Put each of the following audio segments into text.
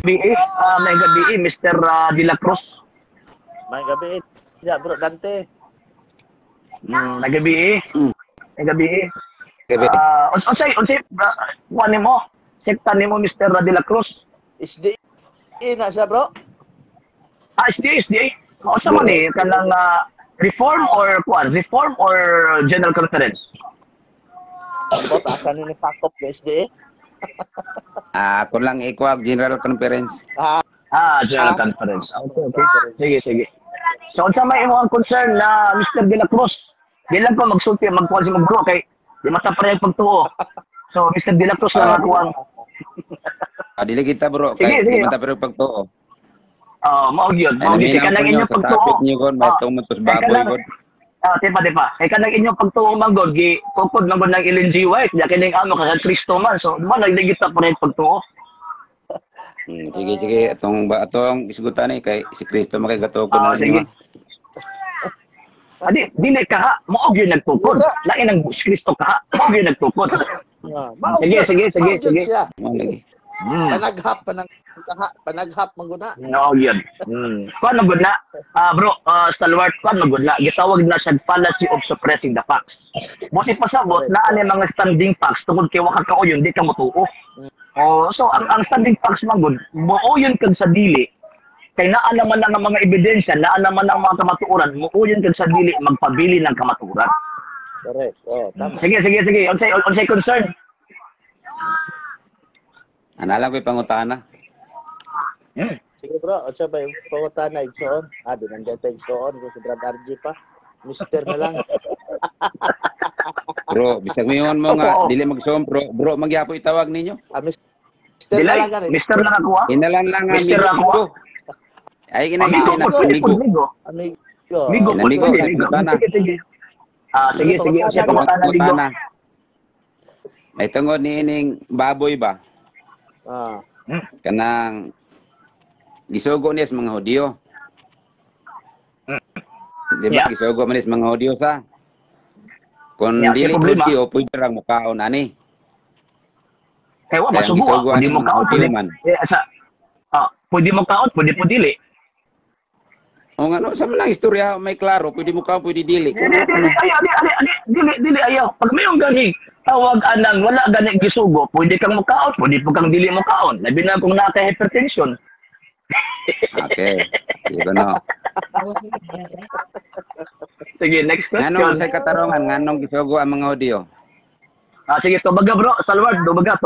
May gabi, Mr. De La Cruz. May gabi. Ya, bro Dante. May gabi. May gabi. Gabi. Unsay kuan nimo? Sekta nimo Mr. De La Cruz. SDA na siya, bro. SDA. Unsa man ni kanang reform or general conference? Bot asan ni pakop ng SDA? Ako lang ikuwag General Conference. General conference. Okay. Sige. So unsa may imong concern na Mr. De La Cruz? Di lang ko magsulti magkuan si bro kay di mata pa rin pagtuo. So Mr. De La Cruz lang ako ang Dili kita bro, sige. di man ta pero pagtuo. Mao gyud. Mao gyud kanang inyong pagtuo. Topic niyo gon, may tumutos baboy gon. Tipa. Kay kanang inyong pagtuo man gud gi tukod man gud ng Ellen G. White, ya kining ano ka Kristo man. So man nagdigita pa rin pagtuo. Sige. Atong isgutan ni kay si Kristo makagatukod na sige. Dili ka ha, mao gyud nagtukod. Lain ang Kristo ka ha, mao gyud nagtukod. Sige. Lagi. Panaghap maguna. No, yun. Kuan magud na. Bro, stalwart kuan magud na. Gitawag na siya fallacy of suppressing the facts. Buti pasabot na ani mga standing facts tungod kay wa ka kauyon di ka motuo. So ang standing facts magud, muuyon kag sa dili. Kay naa naman ang mga ebidensya, naa naman ang mga kamatuoran, muuyon kag sa dili magpabili ng kamatuoran. Correct. Tama. Sige. Unsay concern? Analang ko'y pangutana. Sige bro, at siya ba yung pangutana igsoon? Di nandiyan tayo igsoon. Kung si Brad RG pa. Mister na lang. Bro, bisag ngayon mo nga, dili magsuom bro, magyapo itawag ninyo. Mister na lang ganit. Mister lang ako ha? Inalan lang nga, Mister ako. Ay, ginagisi na, amigo. Amigo, Sige. Sige. Siya pangutana, amigo. May tungod ni ining baboy ba? Kanang gisugo niya sa mga Hudyo. Di ba? Gisugo man sa mga Hudyo sa. Kung dili Hudyo, pwede lang mukaon ani. Kaya wa masugo. Pwede mo kaon, pwede mo kaon, pwede po dili. O nga no, sa mga istorya may klaro, pwede mo kaon, pwede dili. Dili ayaw. Pag mayong gani tawag anang wala gani gisugo, pwede kang mukaon, pwede po kang dili mukaon. Labi na kung naka-hypertension. Okay. Sige no. Sige, next question. Nganong sa katarungan, nganong gisugo ang mga Hudyo? Sige, tubaga bro, salward, tubaga.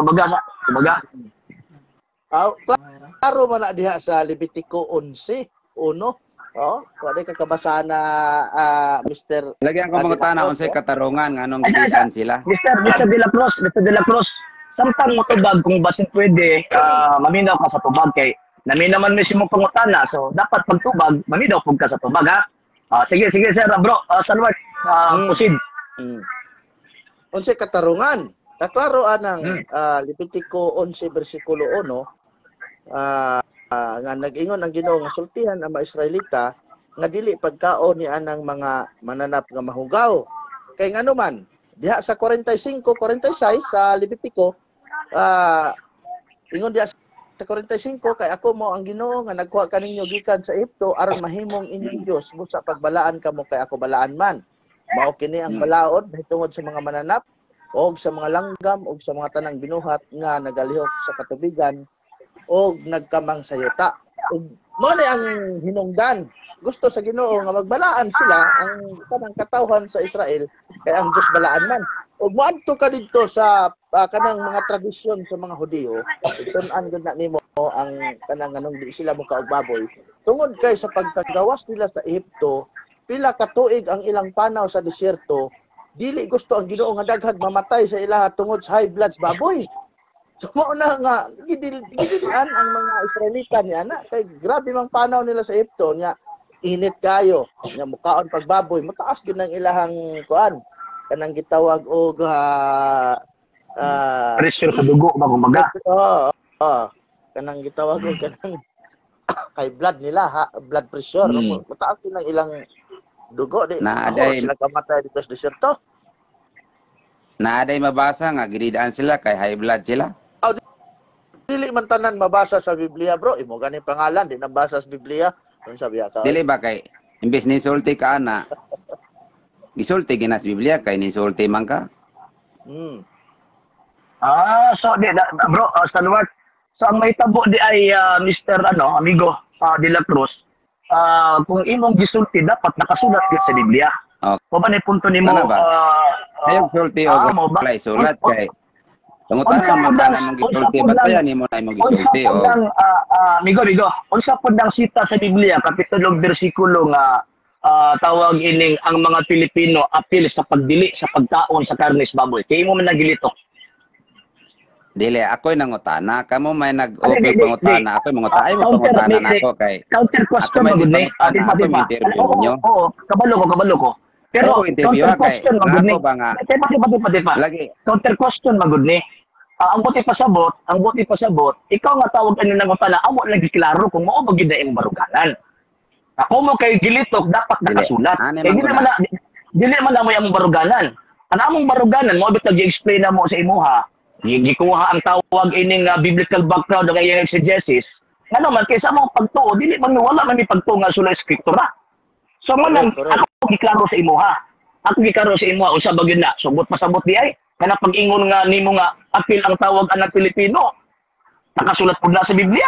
Klaro man na diha sa Levitico 11:1. Wala ka kabasahan na Mr. Lagyan ko mga tanong unsay katarungan nganong gitan sila. Mr. De La Cruz. Samtang mo tubag kung basin pwede, maminaw ka sa tubag kay naminaman mo si mong pangutana. So dapat pagtubag, maminaw pug ka sa tubag ha. Sige sir, bro. Salward, proceed. Unsay katarungan? Kaklaro anang Levitico 11:1 nga nag-ingon ang Ginoo nga sultihan ang mga Israelita nga dili pagkaon ni anang mga mananap nga mahugaw. Kay ngano man diha sa 45-46 sa Levitico ingon diha sa 45 kay ako mo ang Ginoo nga nagkuha kaninyo gikan sa Ehipto aron mahimong inyong Dios busa pagbalaan kamo kay ako balaan man. Mao kini ang balaod tungod sa mga mananap og sa mga langgam og sa mga tanang binuhat nga nagalihok sa katubigan o nagkamang sayota. Mo ni ang hinungdan. Gusto sa Ginoo nga magbalaan sila ang kanang katawhan sa Israel kay ang Dios balaan man. Ug moadto ka didto sa kanang mga tradisyon sa mga Hudiyo, tun-an gud na nimo ang kanang anong di sila mo kaog baboy. Tungod kay sa pagtagawas nila sa Ehipto, pila ka tuig ang ilang panaw sa desierto, dili gusto ang Ginoo nga daghag mamatay sa ilaha tungod sa high bloods baboy. So na nga gidilan ang mga Israelita niya na kay grabe mang panaw nila sa Ehipto niya init kayo nya mukaon pagbaboy mataas gyud ang ilahang kuan kanang gitawag og pressure sa dugo ba kumaga. Kanang gitawag og kanang kay blood nila blood pressure mataas gyud ang ilang dugo di sila kamatay dito sa desierto. Naaday mabasa nga gididaan sila kay high blood sila. dili man tanan mabasa sa Biblia, bro. Imo gani pangalan di nabasa sa Biblia. Unsa biya ka? Dili ba kay imbes ni sulti ka ana. Gisulti ginas Biblia kay ni sulti man ka. So bro, Salwat. So ang may tabo di ay Mr. amigo De La Cruz. Kung imong gisulti dapat nakasulat gyud sa Biblia. Okay. O ba ni punto nimo Ayong sulti o wala sulat kay tungutan ka man kana mong gisulti batayan nimo na imong gisulti o amigo unsa pud ang sita sa Biblia kapitulo bersikulo nga tawag ining ang mga Pilipino apil sa pagdili sa pagkaon sa karne sa baboy kay imo man nagilito. Dili ako'y nangutana kamo may nag-open pangutana ako'y mangutana ay mo pangutana nako kay counter question mo gud ni interview ninyo. Oo, kabalo ko. Pero interview kay ako ba nga Tipa. lagi Counter question magud ni. Ang buti pasabot, ikaw nga tawag ani nang utana, amo lagi klaro kung mao ba gid ang baruganan. Ako mo kay gilitok dapat nakasulat. Dili man na mo ang baruganan. Ang among baruganan mo bitaw gi-explain na mo sa imuha. Gikuha ang tawag ining biblical background ng iyang exegesis. Ano man kaysa mong pagtuo, dili man wala man ni pagtuo nga sulay skriptura. So man ako giklaro sa imuha. Ako giklaro sa imuha usa ba gyud na. Subot pasabot di ay kana pag-ingon nga nimo nga apil ang tawag anak Pilipino. Nakasulat pud na sa Biblia.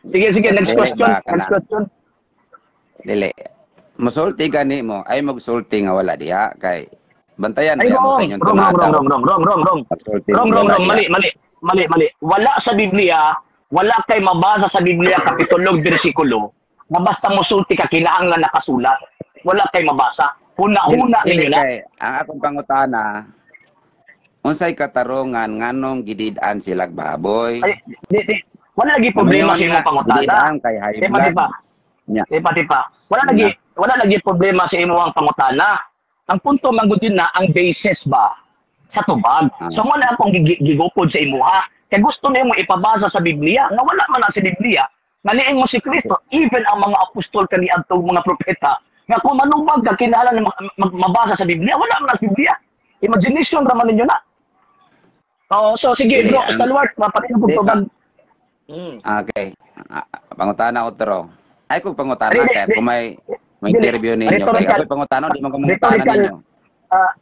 Sige, next question. Dili. Mosulti gani mo ay magsulti nga wala diha kay bantayan mo sa inyong tumata. Wrong. Mali. Wala sa Biblia, wala kay mabasa sa Biblia kapitulo bersikulo. Mabasta mo sulti ka kinahanglan nakasulat. Wala kay mabasa. Huna ninyo na. Ang akong pangutana, unsay katarungan nganong gidid-an silag baboy? Ay, di. Wala lagi problema sa imong pangutana. Gidid-an kay high blood. Tipa. Wala lagi problema sa imong pangutana. Ang punto manggod yun na ang basis ba sa tubag. So mo na akong gigupod sa imuha. Kaya gusto na mo ipabasa sa Biblia nga wala man na sa Biblia. Naniin mo si Kristo, even ang mga apostol kaniadtong mga propeta, nga kung manubag ka kinahanglan mabasa sa Biblia, wala man sa Biblia. Imagination raman ninyo na. So sige bro, Salwat, mapatin mo tubag. Okay. Pangutana otro. Ay kung pangutana kaya kung may interview ninyo. Kaya ako'y pangutano, di mo kamangutana ninyo.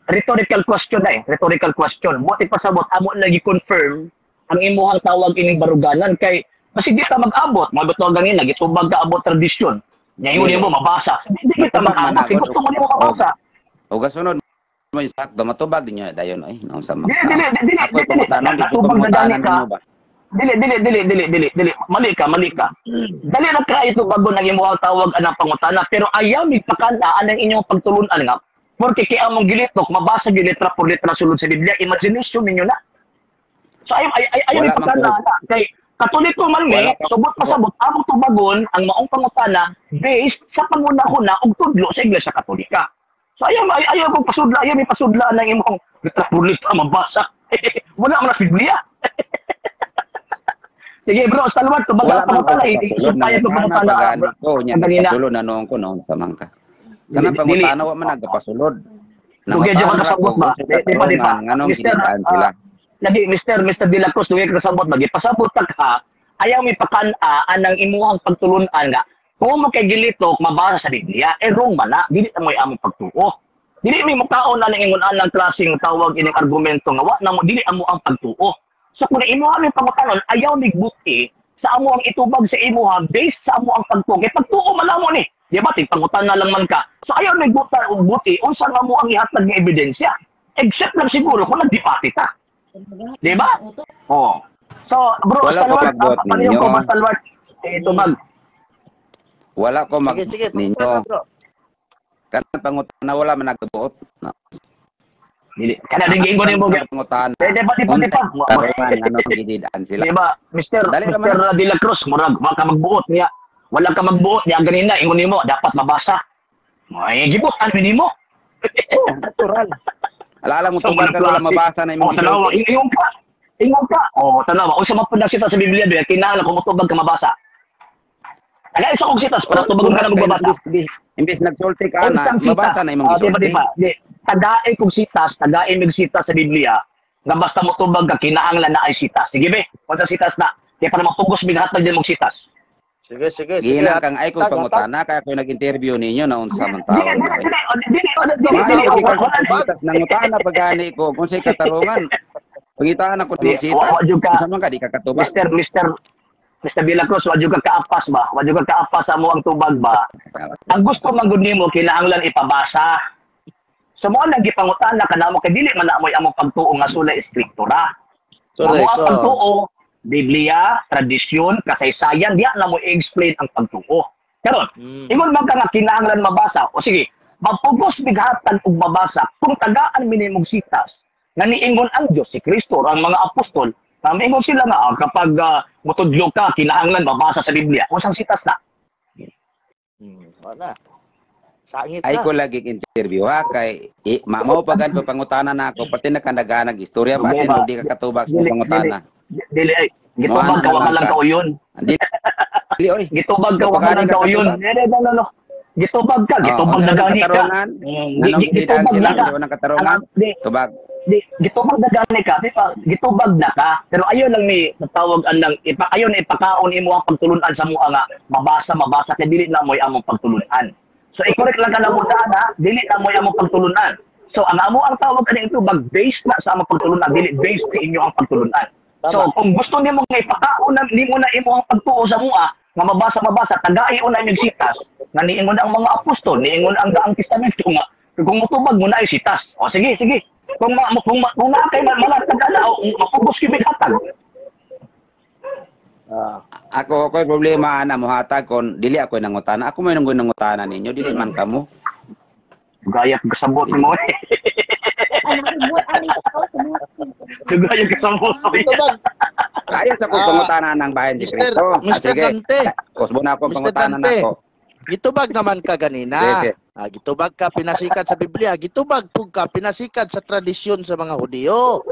Rhetorical question na Rhetorical question. Buti pasabot, amo lagi confirm ang imuhang tawag ining baruganan kay kasi di ka mag-abot. Mabot ganin, nagitubag ka abot tradisyon. Ngayon mo mabasa. Hindi kita mag-abot. Kaya gusto mo niyo mabasa. O kasunod mo yung sakto, matubag din nyo. Dayon, ay, nung sa mga. Dili. Ako'y pangutano, di ko pangutanan ninyo ba? Dili. Mali ka. Dali na try ito bago nang imuhang tawag anang pangutana. Pero ayaw mi pakandaan ang inyong pagtulunan nga. Porque kaya mong gilitok, mabasa yung letra por letra sulod sa Biblia, imagination ninyo na. So ayaw mi pakandaan na. Kay Katoliko man ni, subot pasabot, among tubagon ang maong pangutana based sa pangunahuna og tudlo sa Iglesia Katolika. So ayaw kong pasudla, ayaw mi pasudla ng imong letra por letra mabasa. Wala man sa Biblia. Sige bro, Salwat, tubaga pangutana, supaya ito pangutana. Pasulod na noon ko noon sa mangka. Kanang pangutana, wa man nagpasulod. Sige, diyan ka nasabot ba? Di pa. Anong ginitaan sila? Lagi, Mr. De La Cruz, duwi ka nasabot ba? Pasabot ka, ayaw may pakanaan ng imuhang pagtulunan nga. Kung mo kay gilitok, mabasa sa Biblia, wrong man na, dili na mo among pagtuo. Dili may mukaon na ng ingunan ng klaseng tawag ining argumento nga, na mo, dili amo ang pagtuo. So kung imo aming pangutanon, ayaw migbuti sa amo ang itubag sa imuha based sa amo ang pagtuo. Kaya pagtuo man mo ni. Di ba? Tigpangutan na lang man ka. So ayaw migbuti, unsa nga mo ang ihatag ng ebidensya. Except lang siguro kung nagdipati ka. Di ba? Oh. So bro, Salwat, paano ko ba Salwat? Tubag. Wala ko Sige, ninyo. Kanang pangutana wala man nagbuot. Dili. Kana din gingon nimo gyud. Pangutana. Di ba? Ano gididaan sila. Di ba? Mr. De La Cruz, murag ka magbuot niya. Wala ka magbuot niya ganina ingon nimo dapat mabasa. Ay gibot ano nimo? Natural. Alala mo tungkol ka wala mabasa na imong. Ingon ka. Oh, tanawa. O sa mapud sita sa Biblia ba kinahanglan ko motubag ka mabasa. Ana isa kong sitas para tubag ka na magbabasa. Imbes nagsulti ka na, mabasa na imong gisulti. Di ba? Tagaay kong sitas, tagaay mig sitas sa Biblia nga basta mo tubag ka kinahanglan na ay sitas. Sige be, kung sa sitas na. Kaya para mapugos bigatag din mong sitas. Sige. Gila kang ay ko pangutana kaya ko nag-interview ninyo na unsa man tawag. Dili. Sitas nang utana pagani ko kung say katarungan. Pangitaan ako ng sitas. Unsa man ka di ka katubag. Mr. Vilacruz, wa jud ka kaapas ba? Wa jud ka kaapas sa mo ang tubag ba? Ang gusto man gud nimo kinahanglan ipabasa. So mo nang gipangutana kanamo kay dili man na amoy among pagtuo nga sulay eskriptura. Amo ang pagtuo, Biblia, tradisyon, kasaysayan, diya na mo i-explain ang pagtuo. Karon, ingon man ka nga kinahanglan mabasa. O sige, magpugos bighatan og mabasa kung tagaan minimong sitas nga niingon ang Dios si Kristo ang mga apostol. Ingon sila nga kapag mutudlo ka kinahanglan mabasa sa Biblia. Unsang sitas na? Wala. Sangit ay na. ko lagi interview ha kay mao pagan pangutana na ako pati nakadaganag istorya ba sin di ka katubag sa pangutana. Dili ay gitubag ka wala lang ka uyon. Dili oy. Gitubag ka wala lang ka uyon. No. Gitubag ka, gitubag na gani ka. Gitubag sila sa unang katarungan. Tubag. Gitubag na gani ka, di ba? Gitubag na ka. Pero ayon lang ni natawag ang ayon ipakaon imo ang pagtulunan sa mua nga mabasa kay dili na moy among pagtulunan. So i-correct lang ka na mo ha, dili na moy among pagtulunan. So ang amo ang tawag kani ito bag-based na sa among pagtulunan, dili based sa inyo ang pagtulunan. So kung gusto nimo nga ipakaon nimo na imo ang pagtuo sa mua nga mabasa tagai una imong sitas nga niingon ang mga apostol, niingon ang daang testamento nga kung mutubag mo na ay sitas. O sige. Kung na kay malatag na mapugos kibig hatag. Ako ko'y problema na mo hatag kon dili ako nangutana. Ako may nangutana ninyo, dili man kamo. Gaya kasabot mo eh. Gaya kasabot mo. Kaya sa kong pangutana ng bayan ni Cristo. Mr. Dante. Kusbo na akong pangutana na ako. Gitubag naman ka ganina. Gitubag ka pinasikat sa Biblia. Gitubag pug ka pinasikat sa tradisyon sa mga Hudiyo.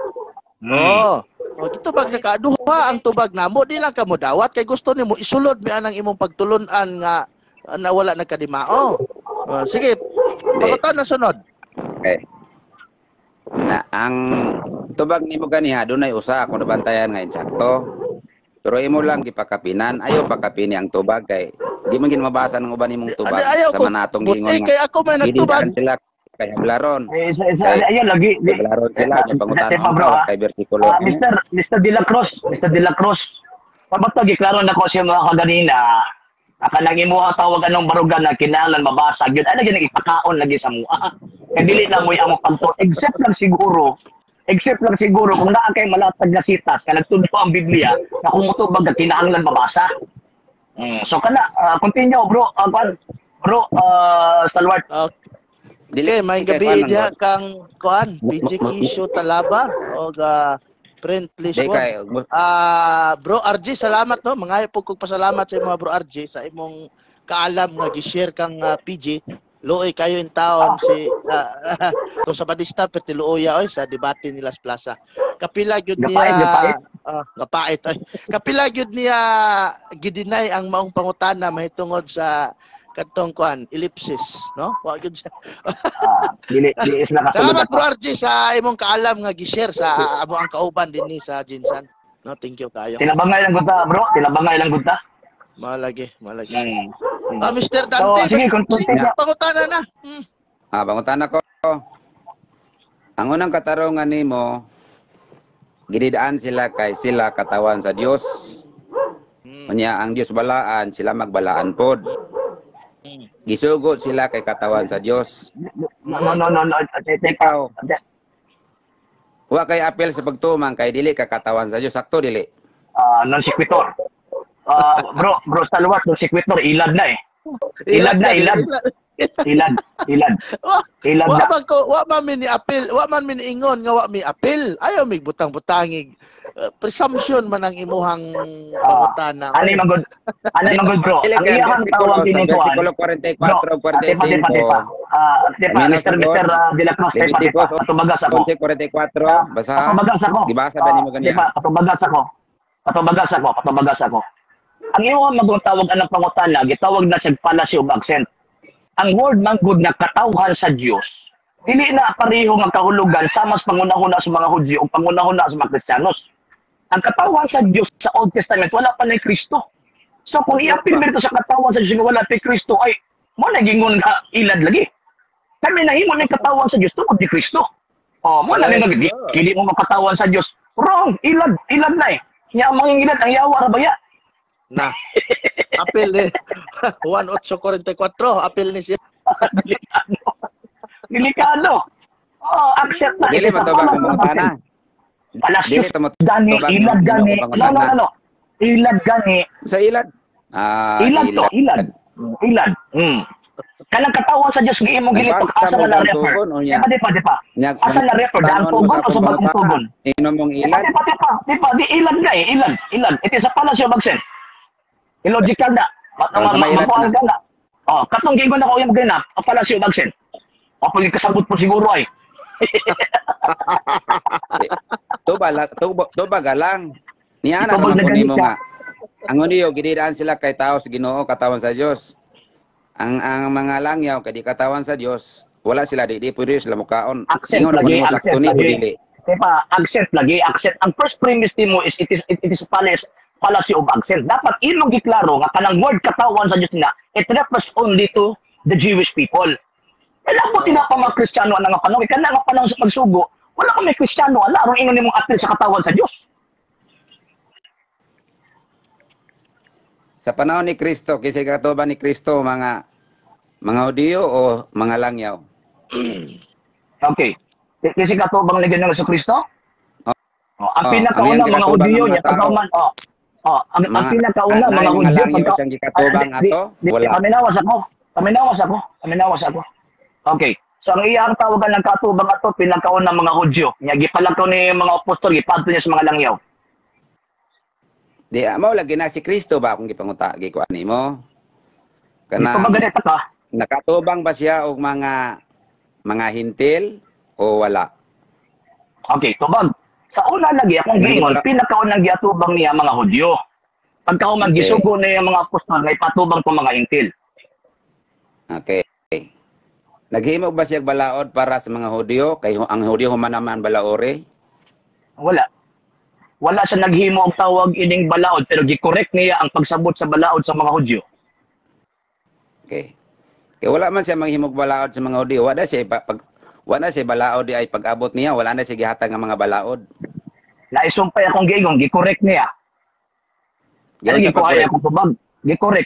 Gitubag na ka. Duha ang tubag namo. Di lang ka mo dawat. Kay gusto nimo isulod mi anang imong pagtulunan nga na wala nagkadimao. Sige. Pangutan na sunod. Okay. Na ang tubag nimo ganiha dunay usa ako nabantayan nga insakto. Pero imo lang gipakapinan, ayaw pakapini ang tubag kay di man gid mabasa ng uban nimong tubag sa manatong gingon. Kay ako may nagtubag sila kay hablaron. Ayun lagi. Hablaron sila yung pangutana kay bersikulo. Mr. De La Cruz. Pabatog giklaro na ko siya mga kaganina. Kanang imo tawag anong barugan na kinahanglan mabasa gyud ana gyud ipakaon lagi sa mua. Kay dili na mo amo pagto except lang siguro kung naa kay malatag na sitas ka nagtudlo ang Biblia na kung mutubag ka kinahanglan mabasa. So kana continue bro. Stalwart. Dili may gabi dia kang kuan PG Kisho Talaba o print list mo. Bro RJ salamat no. Mangayo po kog pasalamat sa mga bro RJ sa imong kaalam nga gi-share kang PG. Luoy kayo in taon si to sa Badista perti luoya oy sa debate nila sa plaza. Kapila gyud niya gapait oy. Kapila gyud niya gidinay ang maong pangutana mahitungod sa katong kuan ellipsis no? Wa gyud siya. Dili isla ka. Salamat bro RJ sa imong kaalam nga gi-share sa amo ang kauban dinhi sa Jinsan. No, thank you kayo. Tinabangay lang gud ta bro, tinabangay lang gud ta. Malagi. Mr. Dante, so, sige, pangutana na. Pangutana ko. Ang unang katarungan nimo, gididaan sila kay sila katawan sa Dios. Unya ang Dios balaan, sila magbalaan pod. Gisugo sila kay katawan sa Dios. No. Ikaw. Wa kay apel sa pagtumang kay dili ka katawan sa Dios, sakto dili. Non-sequitur. Bro Stalwart, non-sequitur, ilad na eh. Ilad. Wa man mi ni apil, wa man mi ingon nga wa mi apil. Ayaw mi butang-butangig. Presumption man ang imuhang pangutana. Ano man good bro. Ang iyang tawag din ito. Versikulo 44, 45. Mr. De La Cruz, patubagas ako. 44, basa. Gibasa ba nimo ganiya? Patubagas ako. Ang iyong magtawag anang pangutana, gitawag na siya fallacy of accent. Ang word man good na katawhan sa Dios dili na pareho nga kahulugan sama sa pangunahuna sa mga Hudyo o pangunahuna sa mga Kristiyanos. Ang katawan sa Dios sa Old Testament wala pa ni Kristo. So kung i-apil dito sa katawan sa Diyos nga wala pa Kristo ay mo nagingon nga ilad lagi. Kami nahimo ng katawan sa Diyos tungod ni Kristo. Oh, mo na nga dili mo makatawan sa Diyos. Wrong, ilad na eh. Nya ang mangingilad ang yawa ra baya. Na. Apil ni 18:44, apil ni siya. Delikado. Delikado. Oh, accept na. Dili Isa matubag pala ng sa mga tana. Dili Palasyo tamo gani, tubag ilad ng gani. pangutana. No. Ilad gani. Sa ilad. Ah, Ilad to, ilad. Ilad. Kanang katawan sa Dios gi imong gilitok Nagpasta asa mo na bang refer. tugon o niya? Di pa. Nya, Asa na refer daan tanon mo tugon sa o sa bagong pangutana. tugon? Inom mong ilad. Di pa. Di ilad ga eh, ilad. It is a fallacy of accent. Illogical na. Ano sa may ilad Makuhaan na? ka na. Oh, katong gingon ako yung ganap, a fallacy of accent. O pag kasabot po siguro ay. Tuba galang. Niya na Ikaw ba naman ko nimo nagalit ka? nga. Ang uniyo gididaan sila kay tao sa Ginoo katawan sa Dios. Ang mga langyaw kay di katawan sa Dios, wala sila di pwede sila mukaon. Accent Ingon lagi, mo accent sakto ni lagi. dili. Diba, accent lagi, accent. Ang first premise mo is it is fallacy of accent. Dapat ilong giklaro nga kanang word katawan sa Dios na it refers only to the Jewish people. Wala po tinapa mga Kristiyano ang nga panahon. Kana nga panahon sa pagsugo, wala kami Kristiyano, ala aron ingon nimong apil sa katawan sa Dios. Sa panahon ni Kristo, kasi katuban ni Kristo mga Hudiyo o mga langyaw? Okay. Kasi katubang ligyan ng Yesu Kristo? Ang Oh, pinakauna ang mga katubang Hudyo ng mga niya tao. pagkauman. Ang pinakauna mga mga Hudyo langyaw siyang gikatubang ato? Wala. Paminawas ako. Okay. So ang iyang tawagan ng katubang ato pinakauna mga Hudyo. Nya gipalakaw ni mga apostol gipadto niya sa mga langyaw. Di mao lagi na si Kristo ba kung gipanguta gikuan nimo? Ito Kana ba ganito ka? nakatubang ba siya og mga hintil o wala? Okay, tubag. Sa una lagi akong gingon pinakaunang giatubang niya mga Hudyo. Pagkauman Okay. gisugo niya mga apostol nga ipatubang ko mga intil. Okay. Naghimo ba siya balaod para sa mga Hudiyo? Kay ang Hudiyo humanaman balaore? Wala. Wala siya naghimo og tawag ining balaod pero gi-correct niya ang pagsabot sa balaod sa mga Hudyo. Okay. Kaya wala man siya manghimog balaod sa mga Hudiyo. Wala siya balaod di ay pag-abot niya. Wala na siya gihatag nga mga balaod. Naisumpay akong giingong, gi-correct niya. Ganun Ay, sa gikuha pag-correct. akong tubag.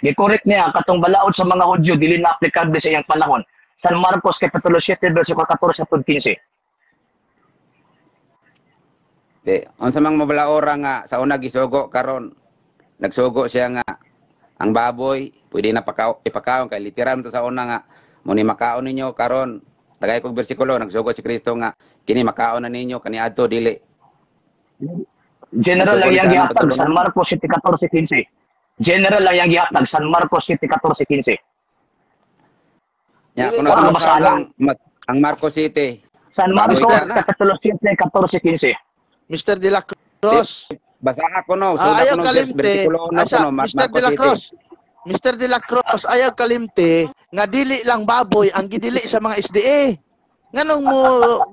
Gi-correct niya ang katong balaod sa mga Hudyo dili na aplikable sa iyang panahon. San Marcos kapitulo 7 bersikulo 14 hangtod 15. Unsa mang mabalaora nga sa una gisugo karon nagsugo siya nga ang baboy pwede na ipakaon kay literal to sa una nga muni makaon ninyo karon tagay kog bersikulo nagsugo si Kristo nga kini makaon na ninyo kaniadto dili. General lang Nagsugo yang sa gihatag anong San Marcos 7:14-15. General lang yang gihatag San Marcos 7:14-15. Nya kuno Wala sa masalah. ang Marcos City. San Marcos Baboy na. kapitulo 7:14-15. Mr. De La Cruz. Basaha ko no, Ayaw suda ko no kalimte. bersikulo 1 Asa, ko no Mr. De Marcos La City. Cruz. Mr. De La Cruz, ayaw kalimte nga dili lang baboy ang gidili sa mga SDA. Nganong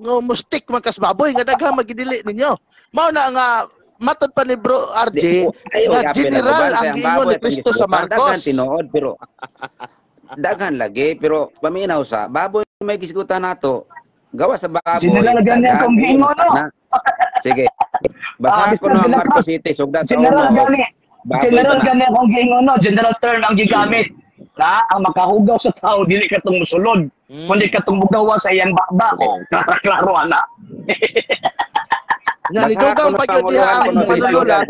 mo stick man kas baboy nga daghang magidili ninyo. Mao na nga matod pa ni Bro RJ nga general ang giingon ni Kristo sa Daghan Marcos. tinuod pero daghan lagi pero paminaw sa baboy may gisgutan nato. Gawa sa baboy. General gani daghan, akong giingon no. na. Sige. Basahan ko Mr. no ang De La Marcos Cruz. City sugda sa General uno. gani. Baboy General pa na. gani akong giingon no. General term ang gigamit. Na ang makahugaw sa tao dili katong musulod. Kundi katong mugawa sa iyang bakba. Oh, klaro ana. Nga nidugang pagyud diha ang manunulat.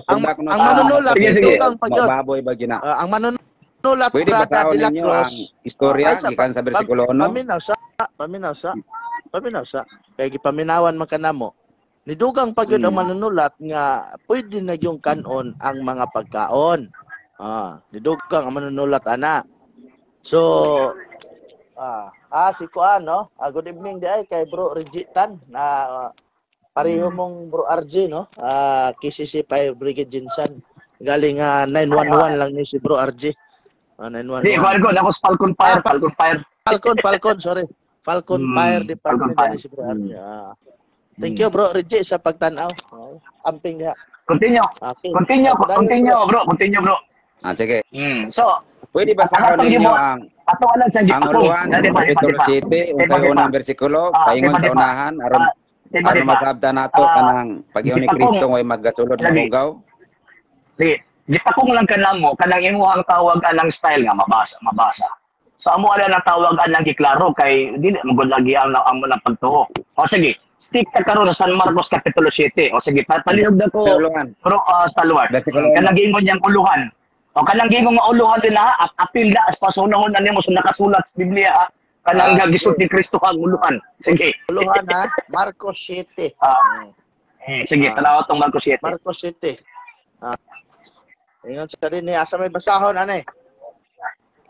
Ang manunulat Sige, sige. nidugang pagyud. Baboy ba gina? Ang manunulat Pwede Brada basahon De La ninyo Cruz. ang istorya Ay, sa gikan sa bersikulo 1. Paminaw sa. Kaya gipaminawan man kanamo. Nidugang pagyud ang manunulat nga pwede na yung kanon ang mga pagkaon. Nidugang ang manunulat ana. So si Kuan no. Good evening di ay kay Bro Regitan na pareho mong Bro RJ no. KCC 5 Brigade Jinsan. Galing 911 lang ni si Bro RJ. 911. Di, Falcon. Ako sa Falcon Fire. Falcon Fire. Falcon, sorry. Falcon Hmm, Fire Falcon Department Fire. din si Bro Arnie. Thank you bro Reggie sa pagtanaw. Amping diha. Continue. Okay. Continue, bro. Continue, bro. Sige. So, Pwede ba sa atong ninyo gibuhat, ang ato alam sa ang gipakong. uluhan Di sa ba, Kapitulo 7 unsay unang bersikulo paingon sa unahan aron aron masabtan nato kanang pag-iyon ni Kristo ngoy magasulod sa hugaw. Sige, gipakong lang kanamo kanang imuhang tawag anang style nga mabasa. So amo ala na tawag anang giklaro kay dili magud lagi ang amo na pagtuo. O sige, stick ka karon sa San Marcos Kapitulo 7. O sige, palihog na ko pro salwat. Kanang giingon niyang uluhan. O kanang giingon nga uluhan din na apil na as pasunahon na nimo sa nakasulat sa Biblia. Kanang gagisot ni Kristo kang uluhan. Sige. Uluhan ha, Marcos 7. Sige, tanaw tong Marcos 7. Marcos 7. Ingon sa rin ni asa may basahon ane.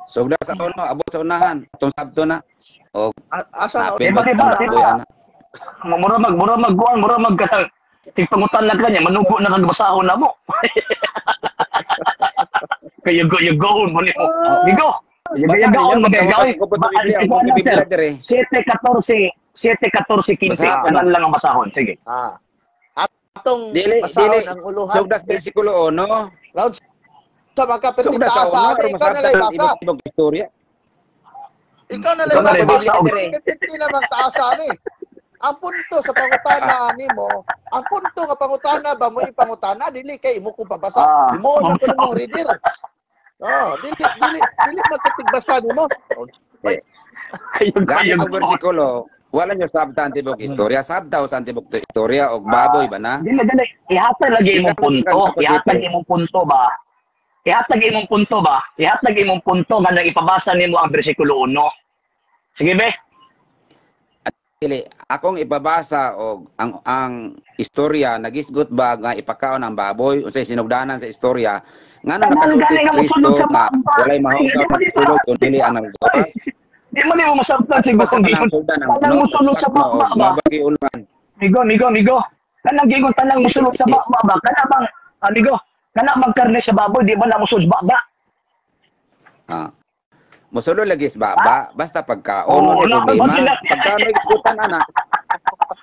Sugda sa uno abot sa unahan atong sabto na. O Asa na Diba? Mura mag katang tigpangutan lang kanya manugo na kang basahon na mo. Kaya go mo ni mo. Bigo. Yagaon magagawin. 7:14 kanan lang ang basahon. Sige. Atong Dili basahon ang uluhan. sugda sa bersikulo 1. Laud sa magkaperti Sugda sa taasa uno ikaw na lang basa. ibang istorya. Ikaw na Ikaw na lang lang basa. basa. Hindi naman taasa ni. Ang punto sa pangutana nimo, ang punto nga pangutana ba mo ipangutana dili kay imo ko pabasa. Imo na ko mong reader. Dili magkatigbasa nimo. Gamit ang bersikulo, wala nyo sabta ang tibok istorya. Sabta o sa tibok istorya o baboy ba na? Dili. Ihatag lagi imong punto. Ihatag imong punto ba? Ihatag imong punto nga nang ipabasa nimo ang bersikulo 1. Sige be. Dili, akong ipabasa o ang istorya nagisgot ba nga ipakaon ang baboy unsay sinugdanan sa istorya ngano nakasulti si Kristo nga walay mahugaw sa sulod kun dili ang nagbukas. Di mo nimo masabtan siguro kung gigon. Tanang musulod sa baba ba? Mabagi ulman. Migo. Kanang gigon tanang musulod sa baba ba? Kana bang amigo? Kana bang karne sa baboy di ba na musulod sa baba? Musulod lagi sa baba basta pagkaon mo problema. Pagkaon may isgutan ana.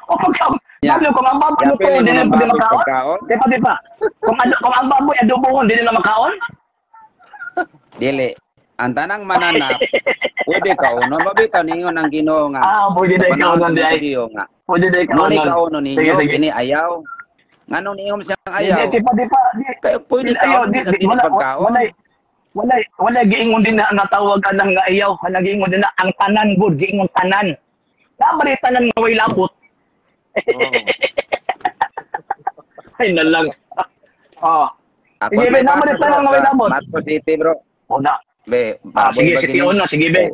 O pagkaon. Lalo kung ang baboy mo dili na makaon. Di pa. Kung ang baboy adobohon dili na makaon? Dili. Ang tanang mananap, pwede ka uno. Mabitaw ninyo ng Ginoo nga. Pwede na ikaw nun di ay. Pwede na ikaw uno ninyo. Kini ayaw. Nganong ninyo siyang ayaw? Di pa. Kaya pwede ka uno sa pinipagkaon. Wala giingon din na nga tawag anang nga ayaw. Wala giingon din na ang tanan good. Giingon tanan. Kabali tanan nga way lapot. Ay na lang. Sige be, naman tanan nga way lapot. Marcos City bro. O na. Be, sige, sige be.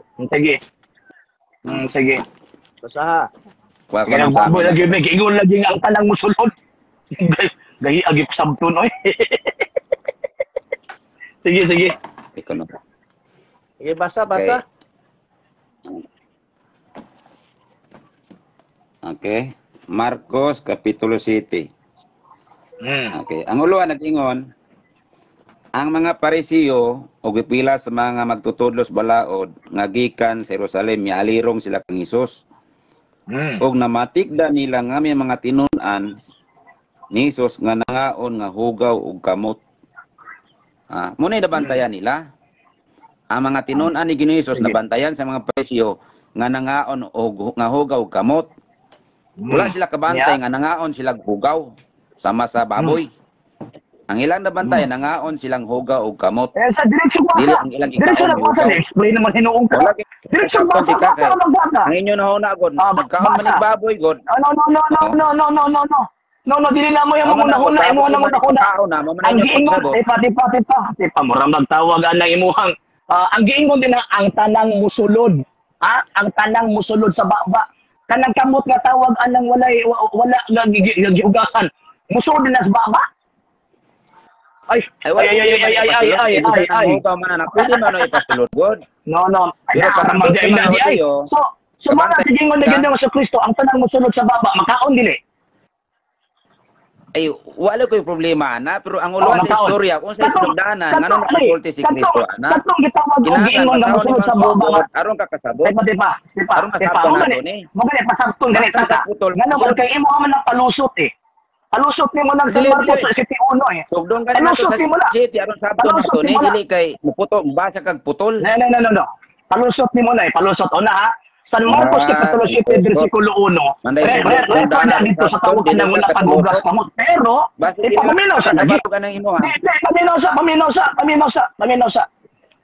Sige. Basa ha. Sige nang baboy lagi be. Giingon lagi ang tanang musulod. Gahi agip sabton oy. Sige. Sige, basa. Okay. Marcos Kapitulo 7. Okay. Ang uluhan nag-ingon, ang mga Parisiyo o gipila sa mga magtutudlos balaod nga gikan sa Jerusalem mialirong sila kang Hesus. Og namatikda nila nga may mga tinun-an ni Hesus nga nangaon nga hugaw ug kamot. Muna nabantayan nila. Ang mga tinun-an ni Ginoong Hesus nabantayan sa mga Parisiyo nga nangaon og nga hugaw ug kamot. Wala sila kabantay nga nangaon silang hugaw sama sa baboy. Ang ilang nabantay nangaon silang hugaw og kamot. Sa direksyon ba? Dili ang ilang direksyon ba? Explain naman hinuong ka. Direksyon ba? Ang inyo na huna god. Nagkaon man ng baboy god. No, dili na mo yung muna-huna. Imo na muna-huna. Ang giingon, tipa, murang magtawag ang imuhang. Ang giingon din ang tanang musulod. Ang tanang musulod sa baba. Kanang kamot nga tawag anang wala gihugasan. Musulod din na sa baba. Ay. Pwede man na ipasulod god. No. So mga sige mo na ganda sa Kristo, ang tanang musulod sa baba, makaon dili. Ay, wala ko'y problema na, pero ang uluan sa istorya, kung sa sinugdanan, nga nung nakasulti si Kristo, ana, Katong gitawag og kinahanglan, giingon nga masahon mosulod sa limang baba. sugod, aron ka kasabot, Tipa. aron kasabton nato ni. Mo gani pasabton gani Basta ta. putol. Ngano man kay imo man ang palusot eh. Palusot nimo nang San Dili, Marcos dili. sa City 1 eh. Sugdon ka na nato Palusot sa nimo na. city, aron sabton Palusot nato ni, nimo na. dili kay muputo, basa kag putol. No. Palusot nimo na eh. Palusot una ha. San Marcos Capitulo 7 palusot. versikulo 1. Manday, Refer na dito sa tawag dili na ka wala palusot. pagugas kamot. Pero Basta ipaminaw sa lagi. ka ng imo ha. Paminaw sa.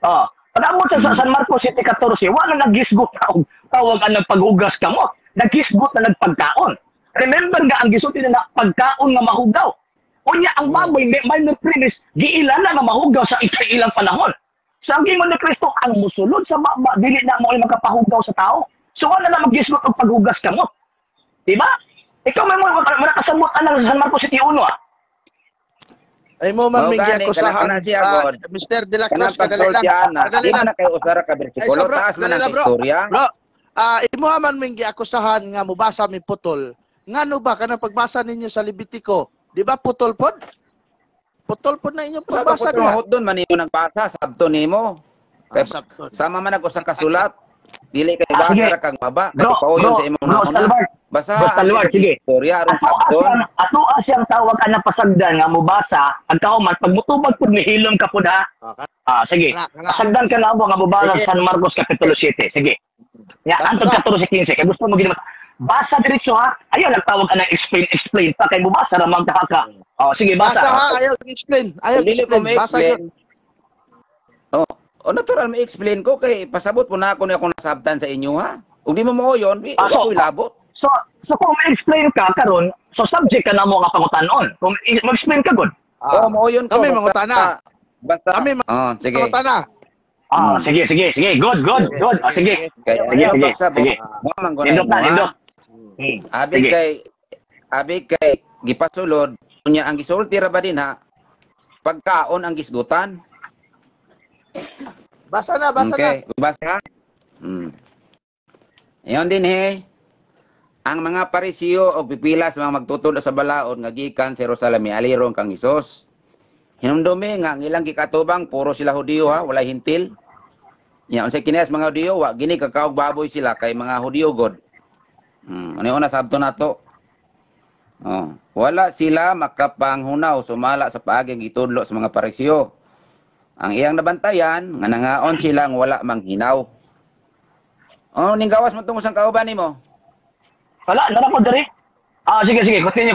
Oh, pag-abot sa San Marcos City 14, wala naggisgot ka og tawag ang paghugas kamot. Naggisgot na nagpagkaon. Remember nga ang gisulti na pagkaon nga mahugaw. Unya ang baboy may premise giilala nga mahugaw sa ilang panahon. So ang gingon ni Kristo ang musulod sa dili na mo ay makapahugaw sa tao. So wala na maggisgot og paghugas kamot. Diba? Ikaw may mo nakasamot ang San Marcos City 1 ah. Ay mo man may Gani, giakusahan kana siya, God. Mr. De La Kanang Cruz kadali lang. pagsultiana, Kadali di lang. man na kayo usara ka bersikulo, Ay, so, bro, taas man dali ang na, bro. istorya. Bro, imo man may giakusahan nga mubasa mi putol. Ngano ba kanang pagbasa ninyo sa Levitico? Di ba putol pod? Putol pod na inyong Sa pagbasa kaputol niya. mahot doon, manimo nagbasa, sabto nimo. Kay Sabton. sama man ako usang kasulat. Dili kay Ah, basa sige. ra kang maba, kay Bro, pauyon bro, sa imong bro, nauna. Salvador. Basa Bro, Salvador, sige. istorya aron sabton. Ato siyang tawag ka na pasagdan nga mubasa pagkauman pag mutubag pud mihilom ka pud ha. Okay. Sige. Kana. Pasagdan ka na mo nga mubasa Sige. San Marcos Kapitulo 7. Sige. Ya, antod Basta. 14-15 kay gusto mo gid basa diretso ha. Ayaw nagtawag ka ng explain pa kay mubasa ra man ka. Sige, Basa basa. ha, ayaw explain. Ayaw Dili ko explain. Basa ma-explain. yun. O natural ma-explain ko kay pasabot po na ako na akong nasabtan sa inyo ha. Ug di mo mo yon, So, ako'y labot. so kung ma-explain ka karon, so subject ka na mo nga pangutan-on. Kung ma-explain ka gud. Oo, mo yon ko. Kami mga tana. Basta. Kami Sige. Mga tana. Sige. Good. Sige. Kaya Sige. Sige. Mamang ko na Nindot na, imo, ha? nindot. Abi Sige. kay gipasulod unya ang gisulti ra ba din ha? Pagkaon ang gisgutan. Basa na. Okay, basa. Ayon din ang mga parisiyo o pipilas mga magtutod sa balaod nga gikan sa Jerusalem alirong kang Hesus. Hinumdumi nga ang ilang gikatubang puro sila Hudiyo ha, wala hintil. Nya unsay kini mga Hudiyo wa gini kakaog baboy sila kay mga Hudiyo god. Ano una sabto nato? Wala sila makapanghunaw sumala sa paaging gitudlo sa mga parisiyo. Ang iyang nabantayan nga nangaon silang wala manghinaw. Ning gawas mo tungod sang kauban nimo. Wala, nara ko diri. Sige, continue.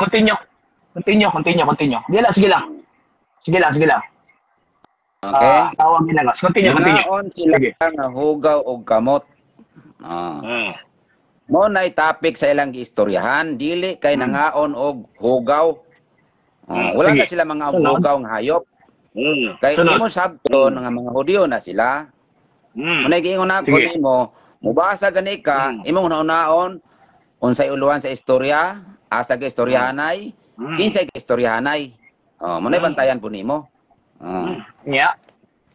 Sige lang. Okay? Tawag nila nga. Continue. Nangaon sila Sige. nga hugaw og kamot. Mo nay topic sa ilang giistoryahan, dili kay nangaon og hugaw. Wala Sige. na sila mga Sunod. hugaw nga hayop. Kay imo sabton nga mga Hudiyo na sila. Munay giingon ako Sige. nimo, mubasa gani ka, imong naon unsay uluan sa istorya, asa ka istoryahanay, kinsay ka istoryahanay. Munay bantayan po nimo. Yeah.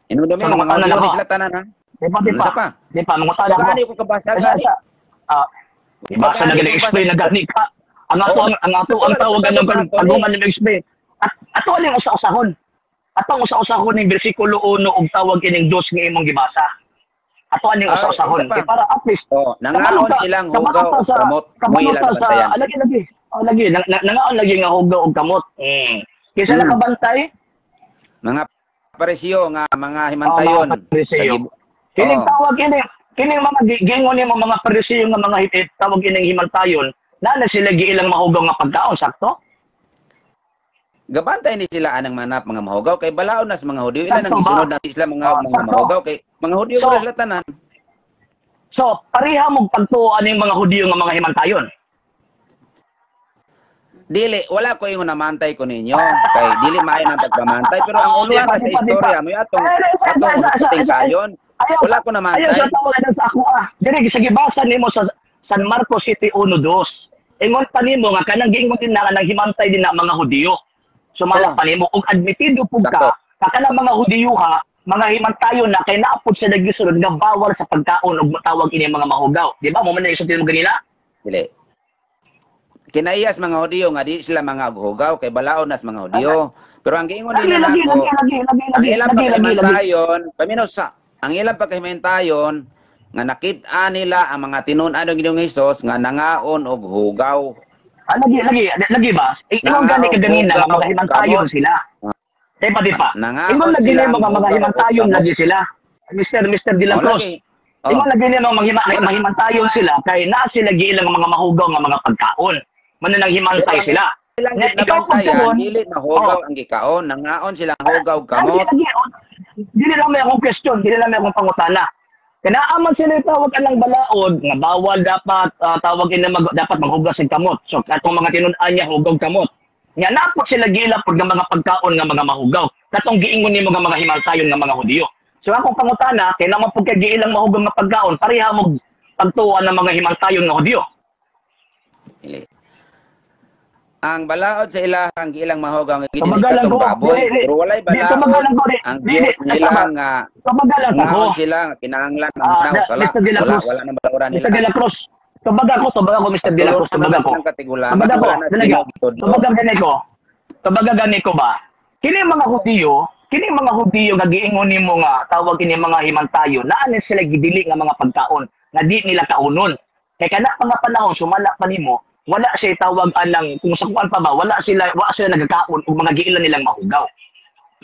Inudumi Sa mga mga Hudiyo tanan ni ako. sila tanan ha. Di Isa pa. pa. Di pa, mangutan ako. Gani ko kabasa gani. Basta na gani explain na gani ka. Ang tawagan ng pagduman ng explain. Ato aling usa-usahon. Atong usa-usahon ning bersikulo 1 og tawag kining dos nga imong gibasa. Ato aning usa-usahon isa pa. para at least Nangaon silang hugaw og kamot, mo ilang bantayan. Lagi nangaon lagi nga hugaw og kamot. Kisa nakabantay Mga parisiyo nga mga himantayon. mga parisiyo. Kining tawag kining mga gingon nimo mga parisiyo nga mga hit tawag kining himantayon na sila giilang mahugaw nga pagkaon sakto? Gabantay ni sila anang manap mga mahugaw kay balaod na sa mga Hudiyo ilan ang Sakto ba? gisunod na sila mga Sakto. mahugaw kay mga Hudiyo So, wala sila tanan. So, pareha mo pagtuon ning mga Hudiyo nga mga himantayon. Dili wala ko ingon namantay ko ninyo kay dili maayo nang pagpamantay pero ang uluan Di sa pa. istorya mo atong kayon. Wala ko namantay. Ayaw sa tawagan sa ako Diri sa gibasa nimo sa San Marcos City 1:2. Ingon pa nimo nga kanang giingon din na nang himantay din na mga Hudiyo. Sumala pa nimo og admitido pud Sakto. ka kanang mga Hudiyo ha, mga himantayon na kay naapod sa nagisulod nga bawal sa pagkaon og matawag ini mga mahugaw. Di ba? Mo man isulti mo ganina? Dili. kinaiyas mga Hudiyo nga di sila mga aghugaw kay balaod nas mga Hudiyo. Pero ang giingon Lagi, nila lagi, nako, lagi, ang ilang lagi, lagi. pagkahimantayon, paminaw sa ang ilang pagkahimantayon nga nakita nila ang mga tinunan ng Ginoong Hesus nga nangaon og hugaw. Lagi ba? Ingon gani ka ganina nga mga himantayon sila. Di pa. Ingon lagi na mga himantayon lagi sila. Mr. De La Cruz. Ingon lagi na mga himantayon sila kay naa sila giilang mga mahugaw nga mga pagkaon. Manang himantay sila. Ikaw pagkaon, dili mahugaw ang gikaon, nangaon silang hugaw kamot. Dili lang may akong question, dili lang may akong pangutana. Kanaaman sila tawag anang balaod nga bawal dapat tawagin na dapat maghugas ng kamot. So katong mga tinud-an niya hugaw kamot. Nga napot sila gila pag mga pagkaon nga mga mahugaw. Katong giingon nimo nga mga himantayon nga mga Hudiyo. So akong pangutana kay naman pag giilang mahugaw nga pagkaon pareha mo pagtuon ng mga himantayon nga Hudiyo. Ang balaod sa ilahang giilang mahugaw nga gid katong baboy, pero walay balaod. Ang Dios nila nga ngaon sila nga kinahanglan ng naw sala. Wala nang balaoran nila. Mr. De La Cruz. Tubaga ko Mr. De La Cruz, tubaga ko. Tubaga gani ko ba? Kini mga Hudiyo nga giingon nimo nga tawag kini mga himantayo, naa na sila gidili nga mga pagkaon nga di nila kaunon. Kay kana pa nga panahon sumala pa nimo, wala siya tawag anang kung sa kuan pa ba, wala sila nagakaon og mga giilan nilang mahugaw.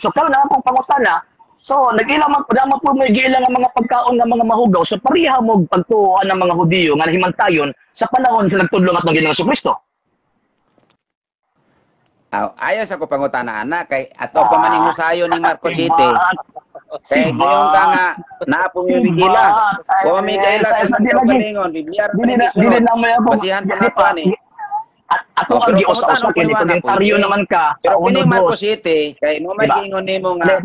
So karon na akong pangutana, so nagilang man po may giilang nga mga pagkaon nga mga mahugaw, so pareha mo pagtuon ng mga Hudiyo nga himantayon sa panahon sa nagtudlo atong Ginoong Jesucristo. Ayos ako pangutana ana kay ato pa maning husayon ni Marcos City. Kay giyon ka nga naapong yung bigila. Wa mi kaila sa palingon Biblia. Dili na mo ako. Basihan pa ni. Ato ang giusa-usa kini komentaryo naman ka. Pero kini Marcos City kay mo may giingon nimo nga.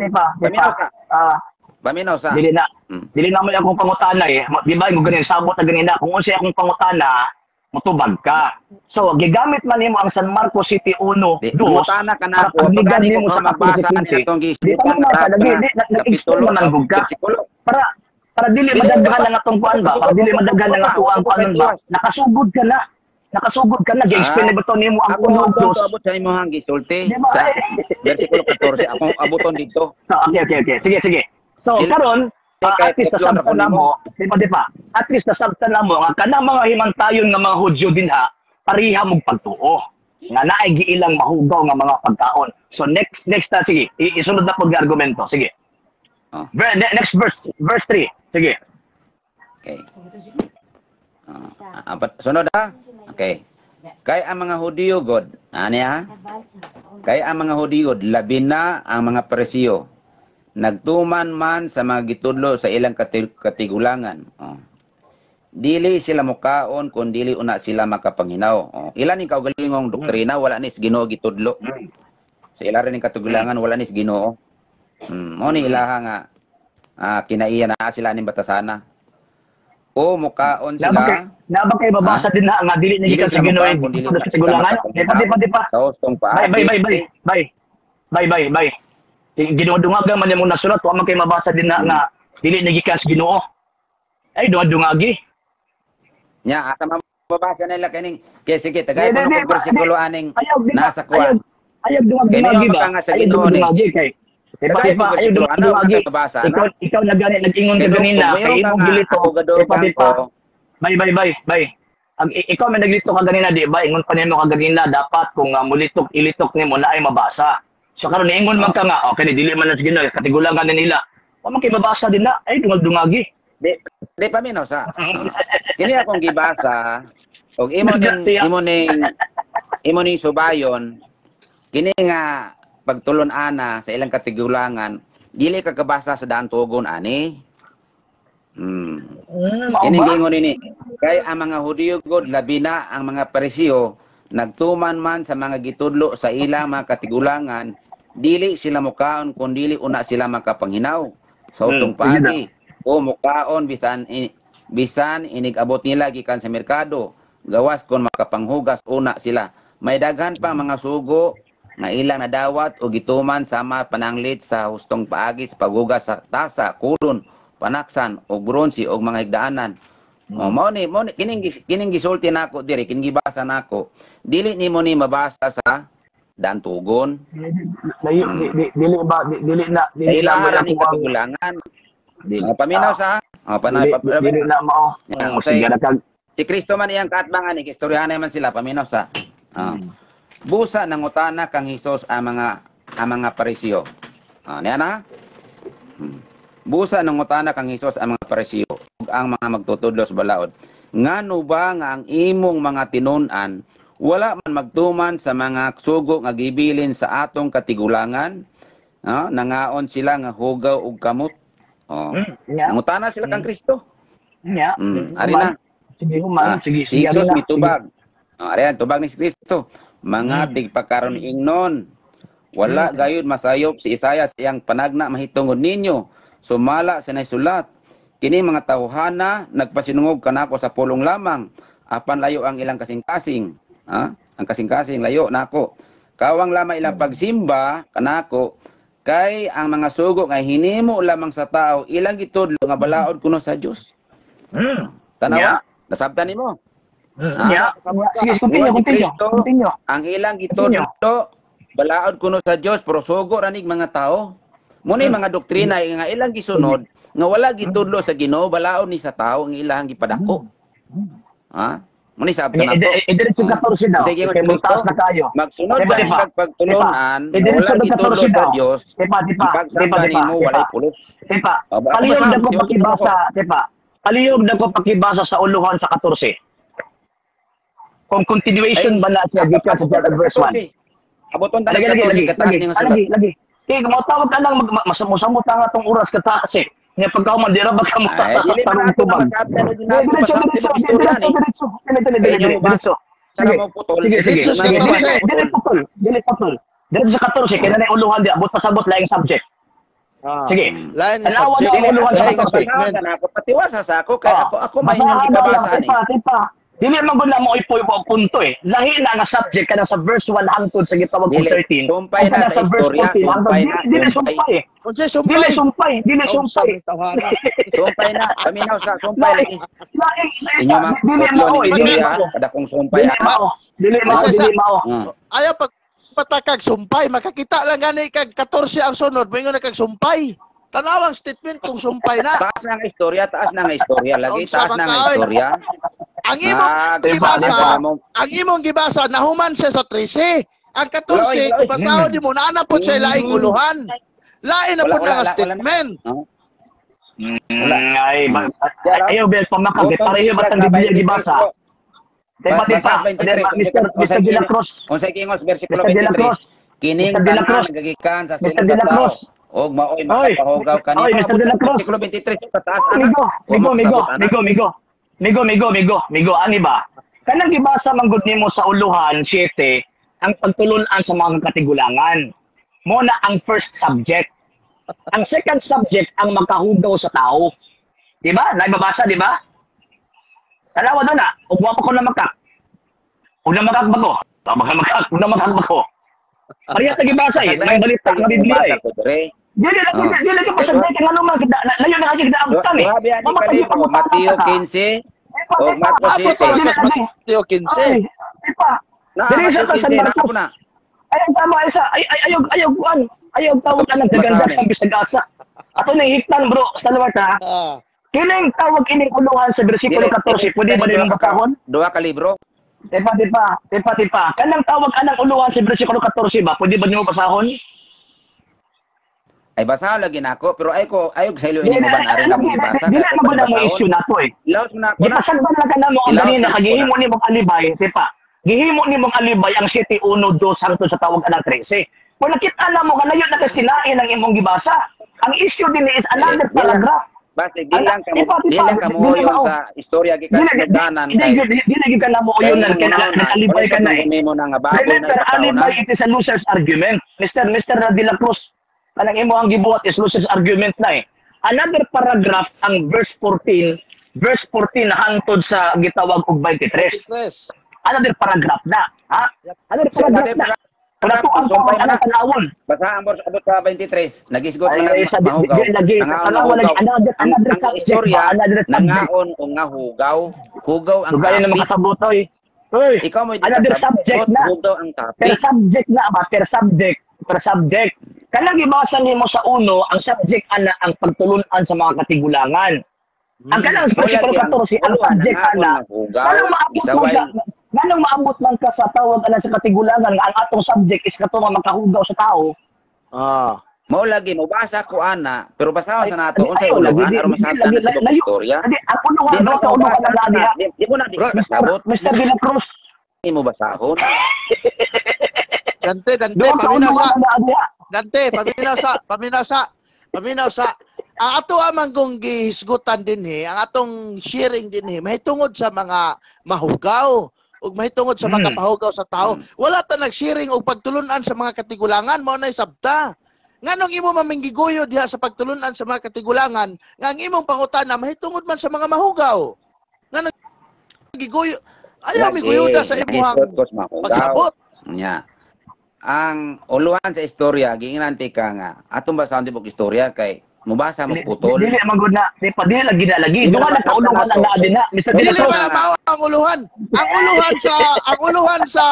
Paminaw sa. Dili na mo akong pangutana eh. Di ba mo ganin sabot na ganina kung unsa akong pangutana mutubag ka. So, gigamit man nimo ang San Marcos City 1, 2, pangutana ka na ako. Pagligan nimo sa magbasa nitong gislipan sa nag-explain man gugka. Para dili madaghan na atong kuan ba? Para dili madaghan na ato ang kuan ba? Nakasugod ka na. Gi-explain ba to nimo ang 1, 2. Abot sa imo hang gisulti sa bersikulo 14 akong abuton dito. So, okay. Sige. So, karon at least nasabtan na mo, di ba? At least nasabtan na mo, nga kanang mga himantayon nga mga Hudyo din ha, pariha mong pagtuo. Nga naay giilang mahugaw nga mga pagkaon. So next sige, isunod na pag argumento. Sige. Next verse 3. Sige. Okay. Sunod ha? Okay. Kay ang mga Hudiyo god, ani ha? Kay ang mga Hudiyo labi na ang mga Parisiyo. Nagtuman man sa mga gitudlo sa ilang katigulangan. Dili sila mukaon kung dili una sila makapanghinaw. Ilan ning kaugalingong doktrina wala ni Ginoo gitudlo. Sa ila rin ning katigulangan wala ni Ginoo. Mo ni ilaha nga kinaiya na sila ning batasana. O mukaon sila. Na ba kay babasa din na nga dili ni gikan sa Ginoo sa katigulangan? Di pa. Sa ustong pa. Bye. Ginudungaga man yung nasulat, wa man kay mabasa din na nga dili nagikas Ginoo. Ay dungadungagi. Nya asa mababasa nila kaning kay sige tagay ko ng bersikulo aning nasa kuan. Ayog dungagi ba? Sa Ginoo ni. Ayog dungagi. Ikaw nag-ingon ka ganina kay imong gilito. Bye. Ikaw may naglito ka ganina di ba? Ingon pa nimo ka ganina dapat kung ilitok nimo na ay mabasa. So karon niingon man ka nga, okay, dili man na sige no, katigulangan nila. Wa man kay mabasa din na, ay dungag-dungagi. Di paminaw sa. Kini akong gibasa og imo ning subayon kini nga pagtulon ana sa ilang katigulangan, dili ka kabasa sa daan tugon ani. Kini gingon ini. Kay ang mga Hudiyo god labi na ang mga Parisiyo nagtuman man sa mga gitudlo sa ilang mga katigulangan. Dili sila mukaon kung dili una sila makapanghinaw sa utong paagi o mukaon bisan inigabot nila gikan sa merkado gawas kon makapanghugas una sila may daghan pa mga sugo nga ilang nadawat o gituman sama pananglit sa hustong paagi sa paghugas sa tasa, kulon, panaksan o bronsi o mga higdaanan Mao ni kining gisulti nako diri, kining gibasa nako. Dili nimo ni mabasa sa daan tugon. Dili na Sa ilaha ni katugulangan. Paminaw sa dili na mao. Si Kristo man iyang kaatbangan ni istoryahan man sila paminaw sa. Busa nangutana kang Hesus ang mga Pariseo. Niya na? Busa nangutana kang Hesus ang mga Pariseo ug ang mga magtutudlo sa balaod. Ngano ba nga ang imong mga tinun-an wala man magtuman sa mga sugo nga gibilin sa atong katigulangan? Nangaon sila nga hugaw ug kamot. Nangutana sila kang Kristo. Ari na. Sige human, sige. Si Jesus mitubag. Ari tubag ni Kristo. Mga tigpakaron ingnon. Wala gayud masayop si Isaias iyang panagna mahitungod ninyo. Sumala sa naisulat. Kini mga tawhana nagpasinungog kanako sa pulong lamang. Apan layo ang ilang kasing-kasing. Ang kasing-kasing layo nako. Kawang lamang ilang pagsimba kanako kay ang mga sugo nga hinimo lamang sa tao ilang gitudlo nga balaod kuno sa Dios. Tanawa? Nasabtan nimo? Sige, continue. Ang ilang gitudlo balaod kuno sa Dios pero sugo ranig mga tao. Muna mga doktrina nga ilang gisunod nga wala gitudlo sa Ginoo balaod ni sa tao ang ilang gipadako. Muna sabtan nato. Diretso 14 daw. Sige, kay muntas na kayo. Magsunod ka sa pagtulunan, wala gitudlo sa Dios. Pagsamba nimo walay pulos. Palihog na ko pakibasa, palihog na ko pakibasa sa uluhan sa 14. Kung continuation ba na siya gikan sa verse 1. Abuton ta lagi. Kaya matawag ka lang masamot nga tong oras ka taas eh. Nga pagkauman di ra ba ka mo tarong tubag. Dili putol. Dili sa 14 kaya na uluhan di abot pasabot laing subject. Sige. Lain Tanawa subject. na uluhan sa statement. Patiwasa sa ako kay ako mahinog gibabasa ni. Dili man gud na mo ipoy mo punto eh. Lahi na nga subject kana sa verse 1 hangtod sa gitawag ko 13. Sumpay na sa istorya, Dili sumpay. Unsa sumpay? Dili sumpay. Sumpay na, paminaw sa sumpay lagi. Inyo mga kopyo ni istorya, kada kong sumpay. Dili mao. Ayaw patakag sumpay, makakita lang gani kag 14 ang sunod, moingon na kag sumpay. Tanawang statement kung sumpay na. Taas na nga istorya lagi, taas na nga istorya. Ang imong gibasa nahuman siya sa 13. Ang 14 kung basahon di mo naanapod siya laing uluhan. Lain na po nga statement. Ayaw bel pamakag pareho batang Biblia gibasa. Mr. De La Cruz. Unsay kingos bersikulo 23. Kining nagagikan sa sulod sa tao. Og maoy makapahugaw kanina. Mr. De La Cruz. Bersikulo 23 sa taas. Migo, ani ba? Kanang gibasa man gud nimo sa uluhan 7 ang pagtulon-an sa mga katigulangan. Mo na ang first subject. Ang second subject ang makahugaw sa tao. Di ba? Naibabasa, di ba? Tanawa doon na. Ugwa pa ko na makak. Ug na makak ba ko? Ug na makak ba ko? Ariya ta gibasa eh. May balita nga Biblia eh. Dili ka pasagday ka nga naman. Layo na kasi kinaamtan eh. Mateo 15 o Marcos 7. Mateo 15. Dili siya sa San Marcos. Ayun sama ayaw tawag ka ng kaganda ng bisag-asa. Ato na hiktan bro, sa luwat ha. Kining tawag ining uluhan sa bersikulo 14, pwede ba din basahon? Duha ka libro. Tipa. Kanang tawag anang uluhan sa bersikulo 14 ba? Pwede ba nimo basahon? Ay basahan lagi nako pero ayog sa ilo ini mo banari na mo gibasa. Dili na gud mo issue nato eh. Laos na ko na. Ipasagban lang ka na mo ang ganina kagihimo ni mong alibay, tipa. Gihimo ni mong alibay ang 7:1-2 hangtod sa tawag anang 13. Kung nakita na mo kanayo na kasinain ang imong gibasa. Ang issue din is another paragraph. Basta di lang ka mo yon sa istorya gikan sa danan kay. Dili ka na mo yon na alibay ka na eh. Mo na nga bago na alibay it is a loser's argument. Mr. De La Cruz. Kanang imo ang gibuhat is loser's argument na eh. Another paragraph ang verse 14 na hangtod sa gitawag og 23. Another paragraph na, ha? Another paragraph na. Wala to ang Sumpay ana na. tanawon. Basta ang abot sa 23. Nagisgot Ay, na sa mahugaw. di lagi sa tanawan lagi another Ang subject istorya, ba? Another subject. nangaon o nga hugaw. Hugaw ang Sugay na topic. makasabot oy. Hoy. Ikaw mo Another subject na. Hugaw ang Per topic. subject na ba? Per subject. Per subject. Kanang ibasa nimo sa uno, ang subject ana ang pagtulunan sa mga katigulangan. Ang kanang versikulo 14, ang subject ana. Kanang maabot man ka sa tawag ana sa katigulangan nga ang atong subject is kato nga makahugaw sa tao. Ah. Mao lagi mo basa ko ana, pero basahon sa nato unsay Ayaw, uluhan lagi, aron masabtan lagi, nato lagi, istorya. Hindi, ang unuhan, Di no, mo sa unuhan basa na lagi, ha? di mo na di kasabot. Mr. De La Cruz. Di mo basahon. Dante, Doon sa unuhan na lagi, ha? Dante, paminaw sa ang ato amang kong gihisgutan din ang atong sharing din mahitungod sa mga mahugaw ug mahitungod sa makapahugaw sa tao. Wala ta nag-sharing og pagtulunan sa mga katigulangan mao nay sabta. Nganong imo maminggiguyo diha sa pagtulunan sa mga katigulangan nga ang imong pangutana mahitungod man sa mga mahugaw. Nganong giguyo ayaw miguyuda sa imong pagsabot. Nya. Ang uluhan sa istorya giinganti ka nga atong basahon tibok istorya kay mubasa mo putol. Dili magud na, di pa dili lagi na lagi. Doon na kauluhan ang naa din na. Mr. De La Dili Cruz. man mao ang uluhan. Ang uluhan sa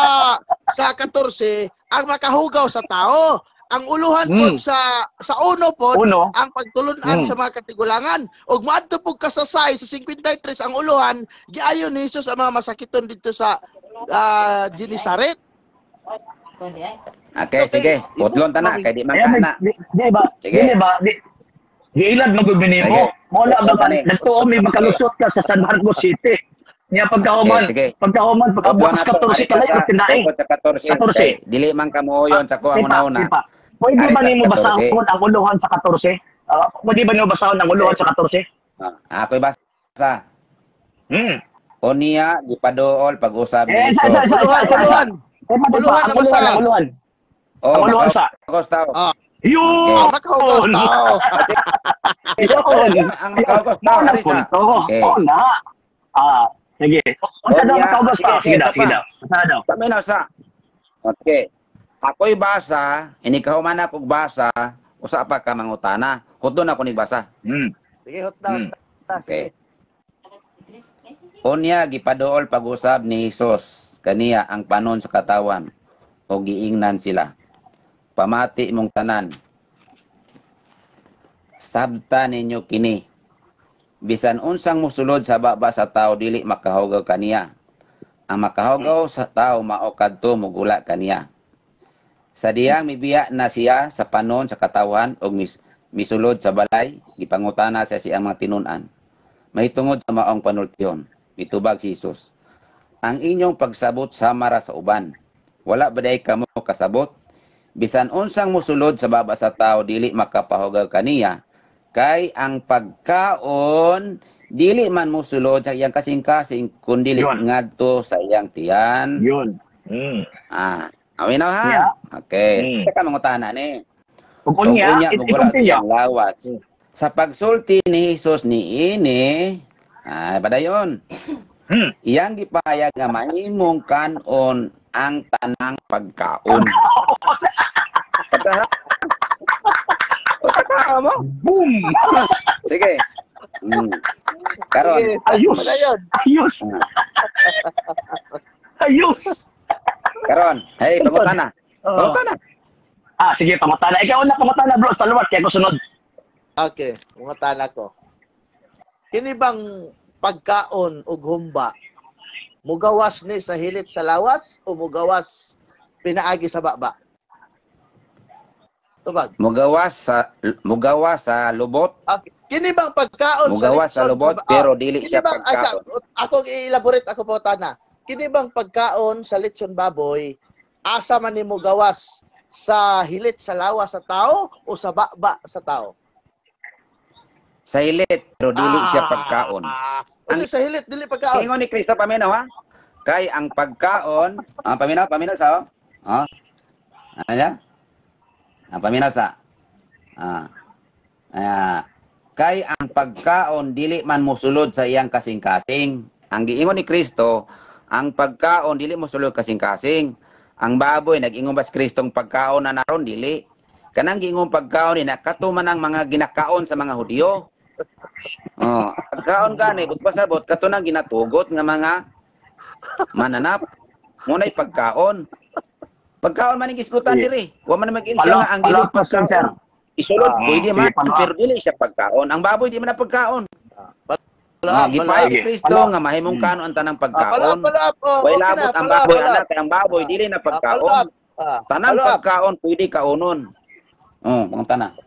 14 ang makahugaw sa tao. Ang uluhan po sa uno po ang pagtulunan sa mga katigulangan. Ug maadto pug kasasay sa 53 ang uluhan giayon ni Jesus ang mga masakiton dito sa Genesaret. Okay, sige. Putlon ta na kay di man ka na. Di ba? Sige. Di ba? Giilad magubini mo. Wala ba nagtuo may makalusot ka sa San Marcos City. Niya pagkahuman, Sige. pagkahuman, pagkabukas 14 ka lang tinae. Sa 14. Dili man ka mooyon sa kuha una-una. Pwede ba nimo 14. basahon ang uluhan sa 14? Pwede ba nimo basahon ang uluhan sa 14? Ako'y basa. Onia gipaduol pag-usab ni Eh, Jesus. Uluhan. Uluhan na basa. Uluhan. Oh, uluhan sa. Gustaw. Yun! Makahugaw tao. Yun! Ang makahugaw tao, Arisa. Okay. Oo na. Sige. Unsa daw makahugaw tao? Sige daw, sige pa. daw. Unsa daw? Paminaw sa. Okay. Ako'y basa, inikahuman ako basa, usa pa ka mangutana. Hudon ako ni basa. Sige, hot down. Okay. Unya gipaduol pag-usab ni Jesus kaniya ang panon sa katawan o giingnan sila. Pamati mong tanan. Sabta ninyo kini. Bisan unsang musulod sa baba sa tao dili makahugaw kaniya. Ang makahugaw sa tao mao kadto mugula kaniya. Sa diyang mibiya na siya sa panon sa katawan o misulod sa balay, gipangutana sa siyang mga tinun-an. Mahitungod sa maong panultiyon, mitubag si Jesus. Ang inyong pagsabot samara sa uban. Wala baday kamo kasabot? Bisan unsang musulod sa baba sa tao dili makapahugaw kaniya, kay ang pagkaon dili man musulod sa iyang kasing-kasing kundi ngadto sa iyang tiyan. Yun. Awinaw ha? Yeah. Okay. Teka mangutana ni. Ug unya, mugula sa lawas. Sa pagsulti ni Jesus ni ini, padayon. Iyang gipahayag nga mahimong kanon ang tanang pagkaon. Pagkaon mo? Boom! Sige. Karon. Ayos! Ayos! Ayos! Karon. Hey, pangutana. Pangutana. Sige, pangutana. Ikaw na pangutana, bro. Salawat, kaya ko sunod. Okay, pangutana ko. Kini bang pagkaon ug humba mugawas ni sa hilit sa lawas o mugawas pinaagi sa baba? Tubag. Mugawas sa lubot. Okay. Kini bang pagkaon mugawas sa lubot pero dili siya pagkaon. Ako i-elaborate ako po tana. Kini bang pagkaon sa lechon baboy asa man ni mugawas sa hilit sa lawas sa tao o sa baba sa tao? Sa hilit pero dili siya pagkaon. Ang sa hilit dili pagkaon. Ingon ni Kristo paminaw ha. Kay ang pagkaon, paminaw sa. Ano ya? Paminaw sa. Kay ang pagkaon dili man mosulod sa iyang kasing-kasing. Ang giingon ni Kristo, ang pagkaon dili mosulod kasing-kasing. ang baboy nag-ingon ba sa Kristong pagkaon na naron dili. Kanang giingong pagkaon ni nakatuman ang mga ginakaon sa mga Hudyo. Oh, pagkaon gani but pasabot kato nang ginatugot nga mga mananap. Ngunay pagkaon. Pagkaon man gisgutan diri. Wa man mag-insa nga ang dili pagkaon. Isulod pwede man pero dili siya pagkaon. Ang baboy di man na pagkaon. Gipay ni Kristo nga mahimong kanon ang tanang pagkaon. Way labot ang baboy anak kay ang baboy dili na pagkaon. Tanang pagkaon pwede kaunon. Mga tanan.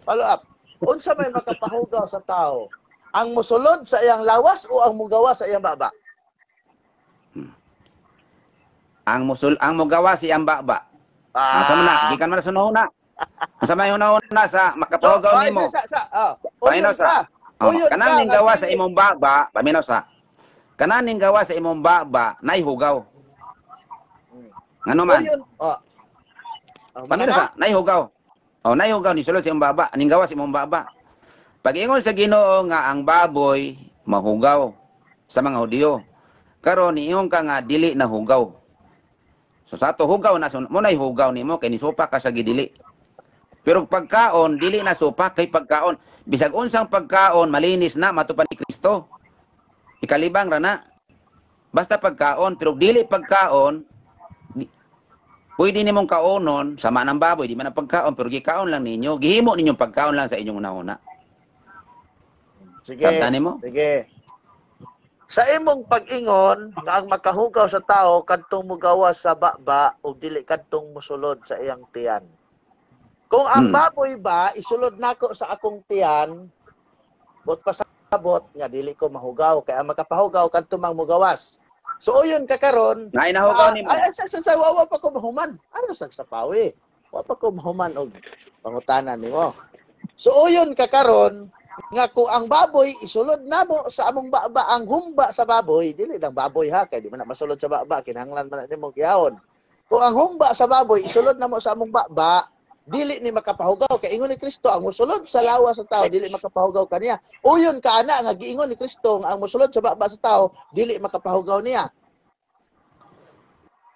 Follow up. Unsa may makapahugaw sa tao? Ang musulod sa iyang lawas o ang mugawa sa iyang baba? Ang mugawa sa iyang baba. Asa man na? Gikan man sa hunahuna. Asa may hunahuna sa makapahugaw nimo? Paminaw sa. Kanang gawa sa imong baba, paminaw sa. Kanang gawa sa imong baba, nay hugaw. Ngano man? Paminaw sa, nay hugaw. Nay hugaw ni sulod sa imong baba, aning gawa sa imong baba. Pag-ingon sa Ginoo nga ang baboy mahugaw sa mga Hudyo. Karon niingon ka nga dili na hugaw. So sa ato hugaw na mo nay hugaw nimo kay ni sopa ka sa gidili. Pero pagkaon dili na sopa kay pagkaon. Bisag unsang pagkaon malinis na matupan ni Kristo. Ikalibang ra na. Basta pagkaon pero dili pagkaon pwede nimong kaonon sama ng baboy, di man ang pagkaon pero gikaon lang ninyo. Gihimo ninyong pagkaon lang sa inyong una-una. Sige. Sabtan nimo? Sige. Sa imong pag-ingon nga ang makahugaw sa tao kadtong mugawa sa baba o dili kadtong musulod sa iyang tiyan. Kung ang baboy ba isulod nako sa akong tiyan, bot pasabot nga dili ko mahugaw kay ang makapahugaw kadtong mang mugawas. So uyon ka karon, nay nahugaw nimo. Ay sa wawa pa ko mahuman. Ano sa sapawi? Wa pa ko mahuman og pangutanan nimo. So uyon ka karon nga kung ang baboy isulod namo sa among baba ang humba sa baboy, dili lang baboy ha kay di man na masulod sa baba kinahanglan man nimo gihawon. Kung ang humba sa baboy isulod namo sa among baba, dili ni makapahugaw kay ingon ni Kristo ang mosulod sa lawas sa tao dili makapahugaw kaniya. Uyon ka ana nga giingon ni Kristo nga ang mosulod sa baba sa tao dili makapahugaw niya.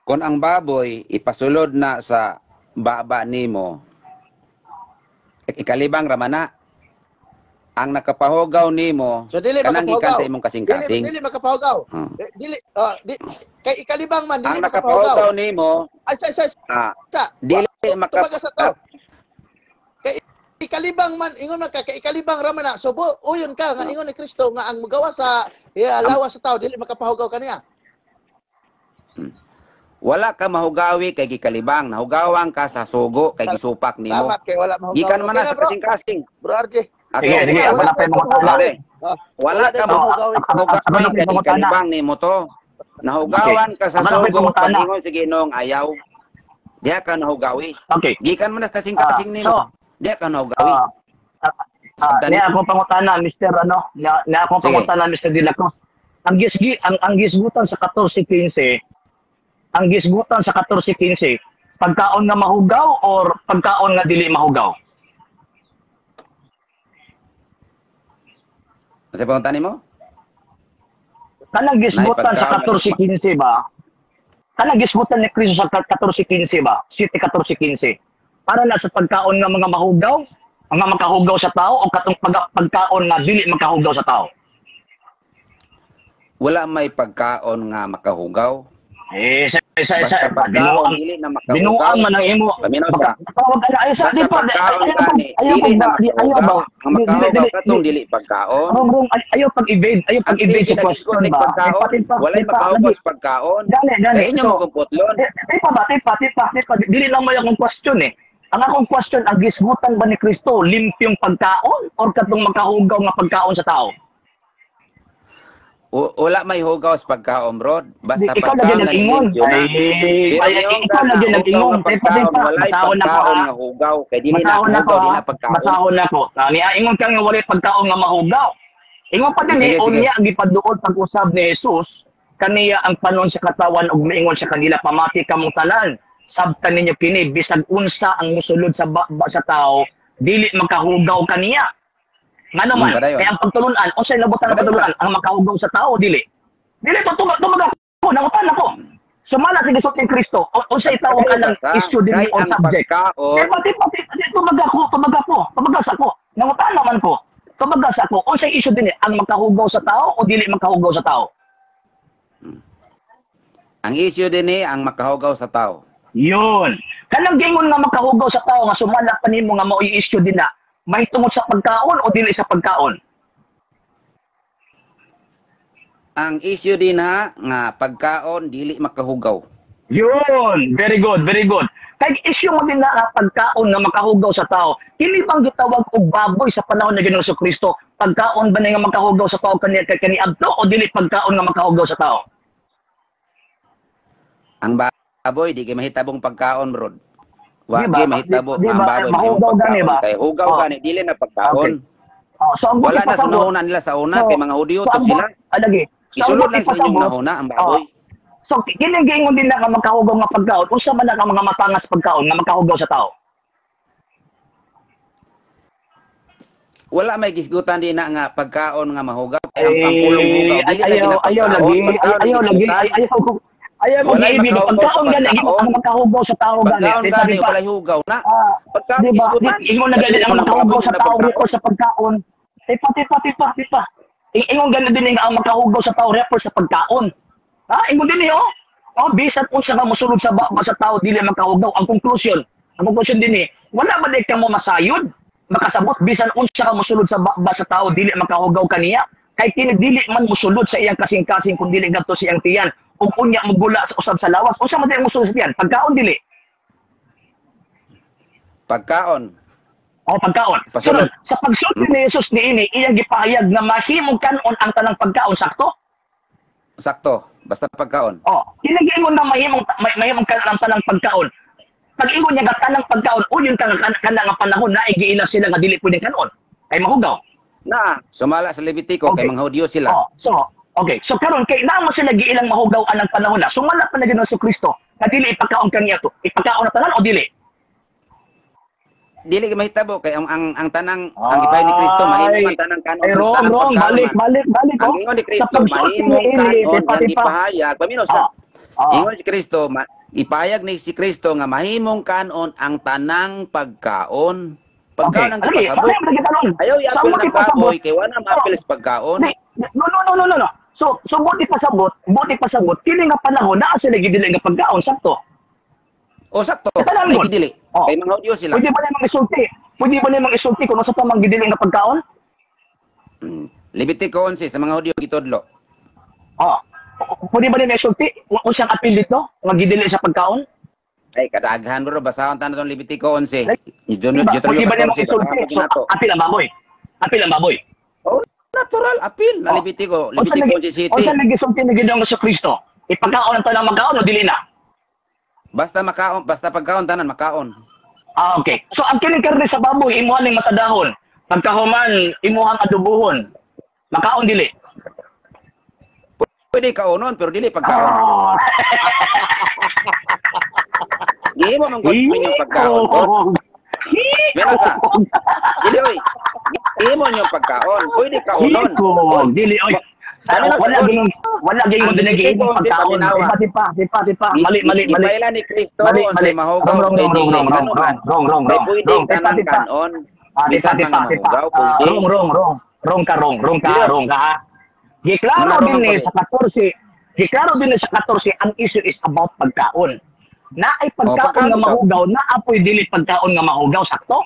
Kung ang baboy ipasulod na sa baba nimo, ikalibang ramana ang nakapahugaw nimo so dili kanang gikan makapahugaw sa imong kasing-kasing. Dili makapahugaw. Dili kay ikalibang man dili ang nakapahugaw nimo ay sa dili makapahugaw sa tao. Kay ikalibang man ingon man ka kay ikalibang ra man na so uyon ka nga ingon ni Kristo nga ang magawa sa lawas sa tao dili makapahugaw kaniya. Wala ka mahugawi kay gikalibang, nahugawang ka sa sugo kay gisupak nimo. Tama kay wala mahugaw. Gikan man na sa kasing-kasing. Bro RJ. Sige, wala pa mga tala. Wala ka mahugawi kay gikalibang nimo to. Nahugawan ka sa sugo pag ingon sige nong ayaw. Diha ka nahugawi. Okay. Gikan man na kasing-kasing nimo. Diha ka nahugawi. Niya akong pangutana, Mr. Niya akong pangutana, Mr. De La Cruz. Ang gisgutan sa 14-15, ang gisgutan sa 14-15, pagkaon nga mahugaw or pagkaon nga dili mahugaw? Kasi panguntan mo? Kanang gisgutan sa 14-15 ba? Kanang gisgutan ni Kristo sa 14-15 ba? 7-14-15. Para na sa pagkaon nga mga mahugaw, mga makahugaw sa tao o katong pagkaon nga dili makahugaw sa tao? Wala may pagkaon nga makahugaw. Binuang man ang imo. Tawag ka na ay sa di pa. Ayaw ba? Ang makahugaw katong dili pagkaon. Ayaw pag-evade sa question ba? Walay makahugaw sa pagkaon. Dali. Inyo mo kumputlon. Tipa. Dili lang mo yung question eh. Ang akong question, ang gisgutan ba ni Kristo limpyong pagkaon or katong makahugaw nga pagkaon sa tao? Wala may hugaw sa pagkaon, bro. Basta ikaw pagkaon na ingon. Ikaw na din nag-ingon. Walay pagkaon nga hugaw. Kaya di nila hugaw, di na pagkaon. Masahon na ko. Ingon ka nga walay pagkaon nga mahugaw. Ingon pa din unya ang gipaduol pag-usab ni Jesus. Kaniya ang panon sa katawan ug miingon sa kanila pamati kamong tanan. Sabtan ninyo kini bisag unsa ang musulod sa tao, dili makahugaw kaniya. Nga naman, kaya ang pagtulunan, unsay nabutan ang pagtulunan, ang makahugaw sa tao, dili. Dili, tumag ako, nangutan ako. Sumala sa gisulti ni Kristo. O sa itawag ka ng issue din on subject. Pati tumaga ko. Nangutaan naman ko. Tumagas ako. O sa issue din ang makahugaw sa tao o dili makahugaw sa tao? Ang issue din ang makahugaw sa tao. Yun. Kanang gingon nga makahugaw sa tao nga sumala pa nimo nga mao i-issue din na mahitungod sa pagkaon o dili sa pagkaon? Ang issue din nga pagkaon dili makahugaw. Yun. Very good, very good. Kay issue mo din na pagkaon nga makahugaw sa tao. Kini bang gitawag og baboy sa panahon ni Ginoong Kristo? Pagkaon ba nga makahugaw sa tao kani adto o dili pagkaon nga makahugaw sa tao? Ang baboy di kay mahitabong pagkaon, bro. Wa Diba? kay mahitabo Diba? ang baboy Mahugaw gani ba? kay hugaw gani dili na pagkaon. So ang Wala buti na sa pasabot- nahuna nila sa una So, kay mga Hudyo to ang sila. Lagi. Isulod lang sa inyong nahuna ang baboy. So, kinigingon din na nga makahugaw nga pagkaon. Unsa man na nga mga matangas pagkaon nga makahugaw sa tao? Wala may gisgutan din na nga pagkaon nga mahugaw. Kay ang pangpulong hugaw dili ayaw lagi. Ayaw mo Wala giibig makahugaw pagkaon sa gani pagkaon. ang makahugaw sa tao gani. Pagkaon gani wala hugaw na. Pagkaon Diba? gisgutan. Ingon na gani ang makahugaw sa tao repo sa pagkaon. Tipa. Ingon gani din ang makahugaw sa tao repo sa pagkaon. Ha? Ingon din niyo. Bisan unsa ka mosulod sa sa tao dili makahugaw. Ang conclusion din wala man ka mo masayod. Makasabot bisan unsa ka mosulod sa sa tao dili makahugaw kaniya. Kay kini dili man mosulod sa iyang kasing-kasing kun dili gadto siyang tiyan. Kung unya magula sa usab sa lawas, unsa man ang mosulod sa tiyan? Pagkaon dili. Pagkaon. Pagkaon. Pasulod. Sa pagsulti ni Jesus niini, iyang gipahayag na mahimong kanon ang tanang pagkaon, sakto? Sakto. Basta pagkaon. Kinagingon na mahimong kanon ang tanang pagkaon. Pag-ingon niya nga tanang pagkaon, uyon ka nga panahon na igiila sila nga dili pwedeng kanon. Kay mahugaw. Na, sumala sa Levitico kay mga Hudyo sila. So karon kay naamo sila giilang mahugaw anang panahon na. Sumala pa na Ginoong Kristo, na dili ipakaon kaniya to. Ipakaon na tanan o dili? Dili kay mahitabo kay ang tanang ang gipahay ni Kristo mahimong ang tanang kanon. Ay, wrong. Balik. Ang ingon ni Kristo mahimong kanon ang gipahayag. Paminaw sa ingon si Kristo ipahayag ni si Kristo nga mahimong kanon ang tanang pagkaon. Pagkaon ang gipasabot. Ayaw i-apil ng baboy kay wala ma-apil sa pagkaon. No. So buti pasabot, kini nga panahon naa sila gidili nga pagkaon, sakto. Sakto. Katalan Ay mo. gidili. Kay mga Hudyo sila. Pwede ba namang isulti? Kung sa tamang gidili nga pagkaon? Levitico 11 sa mga Hudyo gitudlo. Pwede ba namang isulti? Kung siyang apil dito, nga gidili sa pagkaon? Ay kadaghan bro basahon ta natong Levitico 11. Pwede ba namang isulti? So, apil ang baboy. Natural apil na Levitico 11 city. Kung saan nag-isulti ni Ginoong Kristo, ipagkaon ang tanang magkaon o dili na? Basta makaon, basta pagkaon tanan makaon. Okay. So ang kining karne sa baboy imuhan ning matadahon. Pagkahuman imuhang adubuhon. Makaon dili. Pwede kaunon pero dili pagkaon. Di mo man gud yung pagkaon. Meron sa. Dili oy. Di mo yung pagkaon. Pwede kaunon. Dili oy. Wala gayong dinagi imong pagkaon. Tipa. Mali. Ipaila ni Kristo sa mahugaw kay dili kanuhan. Wrong. Pwede kanang kanon. Bisan mga mahugaw pwede. Wrong ka. Giklaro din sa 14 ang issue is about pagkaon. Naay pagkaon nga mahugaw, naapoy dili pagkaon nga mahugaw, sakto?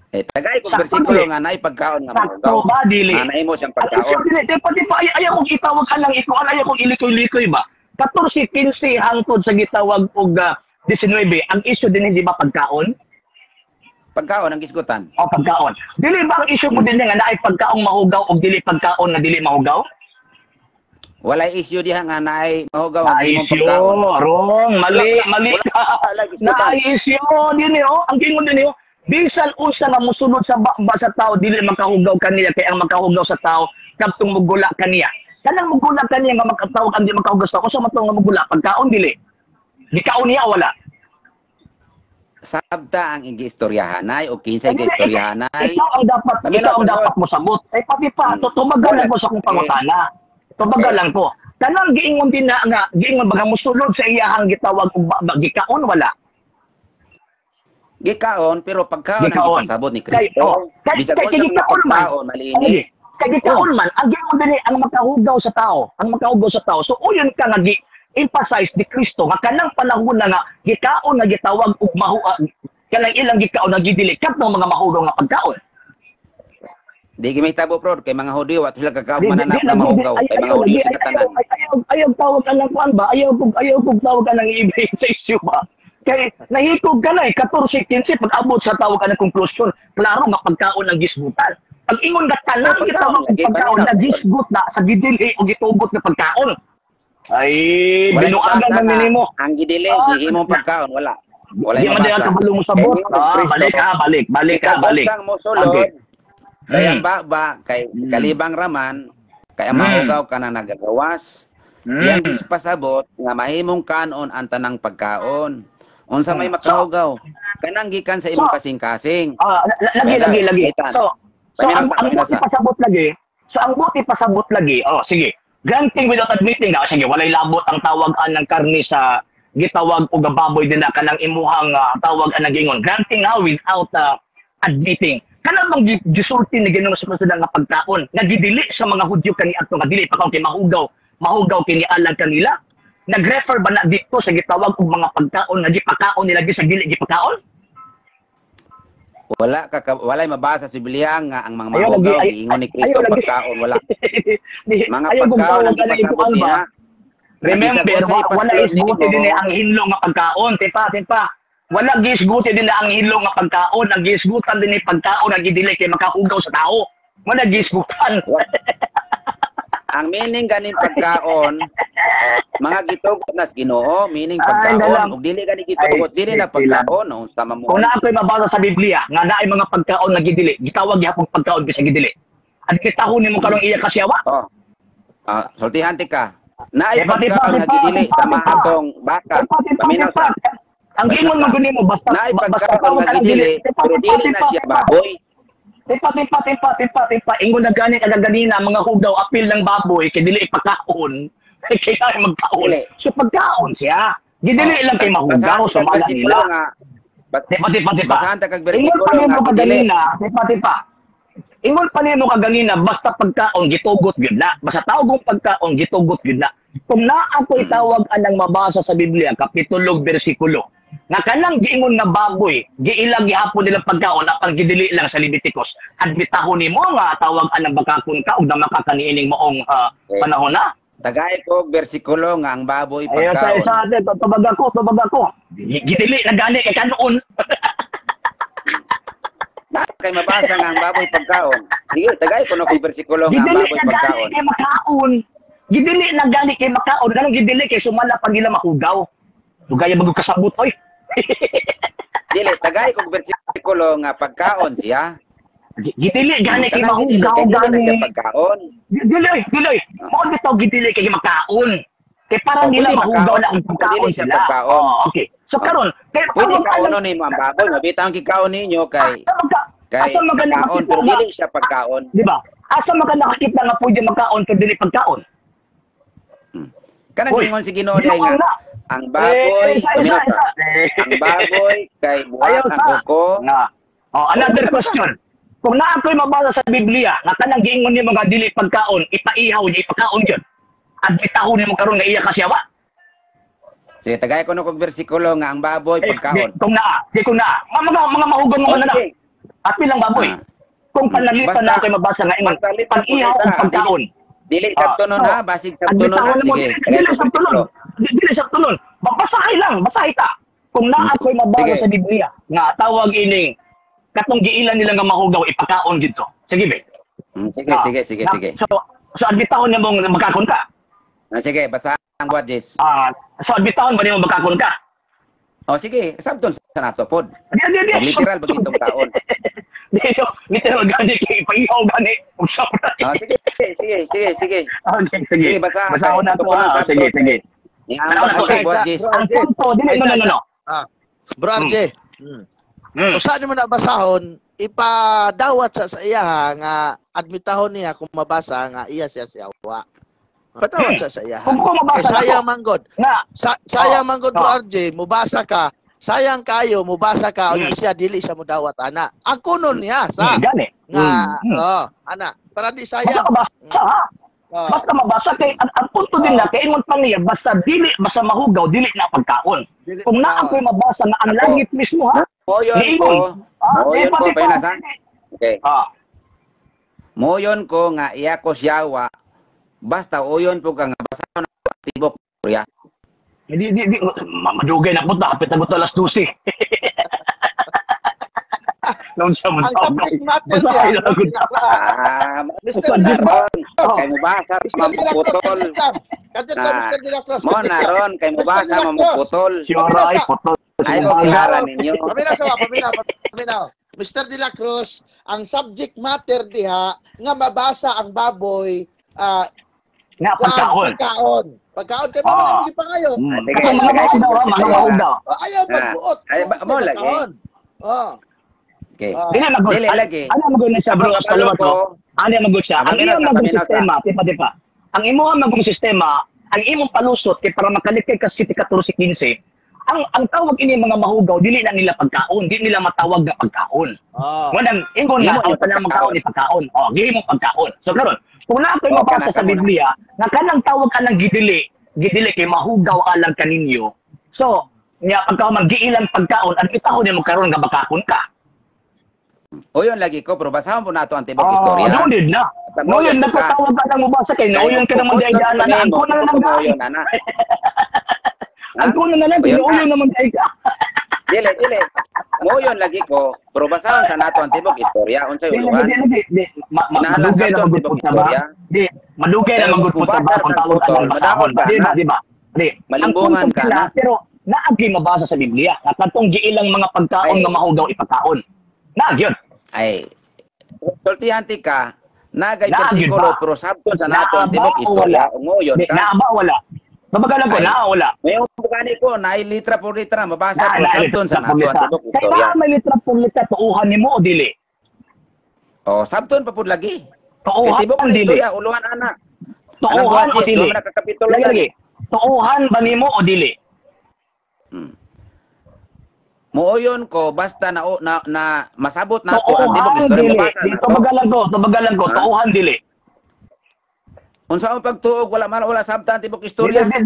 Tagay kong bersikulo nga naay pagkaon nga mahugaw. Sakto ba dili? Naay mo siyang pagkaon. Tipa, ayaw kong itawag ka lang ito, ayaw kong ilikoy-likoy ba? 14, 15 hangtod sa gitawag og 19, ang issue din hindi ba pagkaon? Pagkaon ang gisgutan. Pagkaon. Dili ba ang issue mo din nga naay pagkaong mahugaw o dili pagkaon nga dili mahugaw? Walay issue diha nga naay mahugaw ang imong issue, pagkaon. wrong, mali ka. Naay issue din ang gingon din bisan unsa nga mosunod sa sa tao dili makahugaw kaniya kay ang makahugaw sa tao kadtong mugula kaniya. Kanang mugula kaniya nga makatawag ang di makahugaw sa tao, unsa man nga mugula pagkaon dili. Gikaon niya wala. Sabta ang igi-istoryahanay o kinsay igi-istoryahanay. Ikaw ang dapat mo sabot. Pati pa, tumagalan ko sa kong pangutana. Tumagalan ko. kanang giingon din na nga giingon baga mosulod sa iyahang gitawag og gikaon wala. Gikaon pero pagkaon ang Gikaon. ipasabot ni Kay Kristo. Bisag kay unsa man gikaon man. pagkaon malinis. Kay gikaon man ang giingon din ang makahugaw sa tao, ang makahugaw sa tao. So uyon ka nga emphasize ni Kristo nga kanang panahon na nga gikaon nga gitawag og kanang ilang gikaon nga gidili kat ng mga mahugaw nga pagkaon. Di gimahitabo pro kay mga Hudiyo at sila kakaon mananap na mahugaw kay mga Hudiyo sa katanan. Ayaw tawag ka ng kuan ba? Ayaw kog tawag ka ng ibig sa issue ba? Kay nahikog ka na 14-15 pag abot sa tawag ka ng conclusion. Klaro nga pagkaon ng gisgutan. Pag ingon nga tanang gitawag og pagkaon na gisgut na sa gidili o gitugot na pagkaon. Ay, binuagan man nimo. Ang gidili gihimong pagkaon wala. Wala Di man diha kabalo mo sabot. Balik ka. Sang mosulod. Sayang ba kay kalibang raman kay ang mahugaw ka na nagagawas. Yan is pasabot nga mahimong kanon ang tanang pagkaon. Unsa may makahugaw kanang gikan sa imong kasing-kasing. Lagi. So ang buti pasabot lagi. So ang buti pasabot lagi. Oh, sige. Granting without admitting na sige, walay labot ang tawagan ng karne sa gitawag og baboy din na kanang imuhang tawag ang nagingon. Granting now without admitting. Kanang bang gisulti ni Ginoo sa kasunod nga pagkaon nga gidili sa mga Hudyo kani adto nga dili pa kaon kay mahugaw kini alang kanila. Nag-refer ba na dito sa gitawag og mga pagkaon nga gipakaon nila sa dili gipakaon? Walay mabasa sa Biblia nga ang mga mahugaw giingon ni Kristo pagkaon wala. Mga pagkaon ang ipasabot niya. Remember, wala isguti din ang hinlo nga pagkaon, timpa. Wala gisguti din ang hinlo nga pagkaon, ang gisgutan din pagkaon nga gidili kay makahugaw sa tao. Wala gisgutan. Ang meaning ganin pagkaon, mga gitugot nas Ginoo, meaning pagkaon, ug dili gani gitugot, dili na pagkaon, unsa man mo. Kung naa koy mabasa sa Biblia nga naay mga pagkaon nga gidili, gitawag gyapon pagkaon sa gidili. At kitahon nimo karong iya kasyawa? Oh. Sultihan ti ka. Naay pagkaon nga gidili sa mahatong baka. Paminaw sa. Ang ingon mo guni mo basta naay pagkaon nga gidili, pero dili na siya baboy. Timpa. Ingon na gani ganina mga hugaw apil ng baboy kay dili ipakaon. Kay kaya magkaon. So pagkaon siya. Gidili lang kay mahugaw sa mga nila. Timpa. Basahan ta kag Ingon bersikulo pa nimo nga dili. kaganina, timpa. Ingon pa nimo kaganina basta pagkaon gitugot gyud na. Basta tawag pagkaon gitugot gyud na. Kung naa ko itawag anang mabasa sa Biblia kapitulo bersikulo nga kanang giingon nga baboy giilang gihapon nila pagkaon apang gidili lang sa Leviticus admitahon nimo nga tawag anang bakakon ka ug na makakaniining moong panahon na Tagay ko bersikulo nga ang baboy ayo pagkaon. sa atin tubag ako gidili na gani kay kanon Kay mabasa nga ang baboy pagkaon. Sige, tagay ko no kay bersikulo nga ang gidili baboy na gani pagkaon. kay makaon gidili na gani kay makaon kanang gidili kay sumala pag nila makugaw dugay bagog kasabot oy Dili, tagay ko bersikulo nga pagkaon siya. gidili gani kay Kanang gidili, mahugaw kay dili na gani siya pagkaon. Dili. Mo bitaw gidili kay makaon. Kay para nila pwede mahugaw makaon, na ang pagkaon dili siya sila. pagkaon. Okay. So karon, kay Pwede kauno ni mo ang baboy, mabitaw ang kikaon ninyo kay asa maganda pagkaon pero dili siya pagkaon. Di ba? Asa maganda nakakita nga pwede magkaon pero dili pagkaon. Kanang Uy, ingon si Ginoo di nga mo nga. ang baboy, ang baboy kay buhat ang uko. Nga. Another question. Kung naa ko'y mabasa sa Biblia, nga kanang giingon ni mga dili pagkaon, ipaihaw niya, ipakaon yun. At bitahon ni mo karon nga iya kasyawa. Sige, tagay ko no kog bersikulo nga ang baboy pagkaon. Kung naa. Mga mahugon mga nanak. Okay. Apil lang baboy. Kung panalitan na ko'y mabasa nga ingon, basta litan pag-ihaw po ang kita. pagkaon. Dili sa tunon ha, basig sa tunon ha. Sige, tagay ko bersikulo. Dili sa tunon. Basahi ta. Kung naa ko'y mabasa Sige. sa Biblia, nga tawag ining katong giilan nila nga mahugaw ipakaon dito. Sige be. Sige. So adbitahon niya mong magkakon ka. Sige, basta ang buhat, Jess. So adbitahon ba niyo magkakon ka? Sige, sabton sa nato pod. Di. Literal ba itong taon? Dito, literal gani kay paihaw gani. Usap na. Sige. Okay, sige. Sige, basa. Basahon na to. Sige. Ano na Okay, buhat, Jess? Ang punto, dili no. Bro RJ. Kung saan mo na basahon, ipadawat sa iya nga admitahon niya kung mabasa nga iya siya siyawa. Patawad sa saya. Kung ko mabasa Sayang ako, manggod. nga, Sayang manggod Oh. bro RJ, mubasa ka. Sayang kayo, mubasa ka unya siya dili sa mudawat ana. Ang kunon niya sa gani. nga ana para di Basta sayang. mabasa, ha? Oh. Basta mabasa kay ang punto din na kay ingon pa niya basta mahugaw dili na pagkaon. Dili Kung naa pagkaon. ko'y mabasa na ang langit mismo ha. Moyon Giingon. ko. Moyon ko, Penas, ha? Okay. Moyon ko nga iya ko siyawa. Basta uyon po ka nga basa na tibok Korea. Di madugay na punta kapit na alas 12. Nung siya mo Ang subject matter Basta niya. kayo Mr. Mo na Dilacros. ron kay mo basa Mr. Dilacros. mamuputol. Mr. Dilacros. Mo na ron kay mo basa mamuputol. Siyora ay putol. Ay ko gihara ninyo. Paminaw. Mr. Dilacros, ang subject matter diha nga mabasa ang baboy Nga pagkaon. Pagkaon kay mo na pa kayo. Sige, Mga mahugaw. Ayaw magbuot. Ay, mo lagi. Oh. Okay. Dili magud. Dili lagi. Ano magud na siya bro sa luwa ko? Ano magud siya? Ang iyong magud sistema, tipa. Ang imo magud sistema, ang imong palusot kay para makalikay ka 14-15. Ang tawag ini mga mahugaw dili na nila pagkaon, di nila matawag na pagkaon. Wanang ingon nga ang tanang magkaon ni pagkaon. Oh, dili mo pagkaon. So karon, kung na ako'y mabasa sa Biblia, nga kanang tawag alang gidili kay mahugaw alang kaninyo. So, nya pagka man giilan pagkaon, ang itahon ni mo karon nga bakakon ka. Uyon lagi ko, pero basahan po nato ang tibok istorya. Ano din na? Ngayon, nagpatawag ka ng mabasa kayo. Ngayon ka naman dahil na. Ang kuna na lang dahil. Ang kuna na lang. Ngayon naman dahil ka. Dili. Uyon lagi ko, pero basahan sa nato ang tibok istorya. Unsay uluan? Madugay na magud sa ba? Di, madugay na magud sa ba kung tawag ka ng basahon. Di ba? Di, malimbungan ka na. Pero naagi mabasa sa Biblia. Katong giilang mga pagkaon nga mahugaw ipagkaon. Nagyon. Ay, sultihanti ka, nagay persikulo, pero sabton sa nato ang tibok istorya. Ungoyon ka. Naaba wala. Babagalan ko, wala. Ngayon bugani ko, naay litra por litra, mabasa ko sabton sa nato ang tibok istorya. Kaya may litra por litra, tuuhan ni mo o dili? O, sabton pa po lagi. Tuuhan tibok o dili? istorya, uluhan ana. Tuuhan o dili? Lagi. Tuuhan ba ni mo o dili? Muuyon ko basta na masabot na ako ang tibok istorya mabasa. Tubagalan ko, tuuhan dili. Unsa ang pagtuog wala sabtan tibok istorya. Lagi.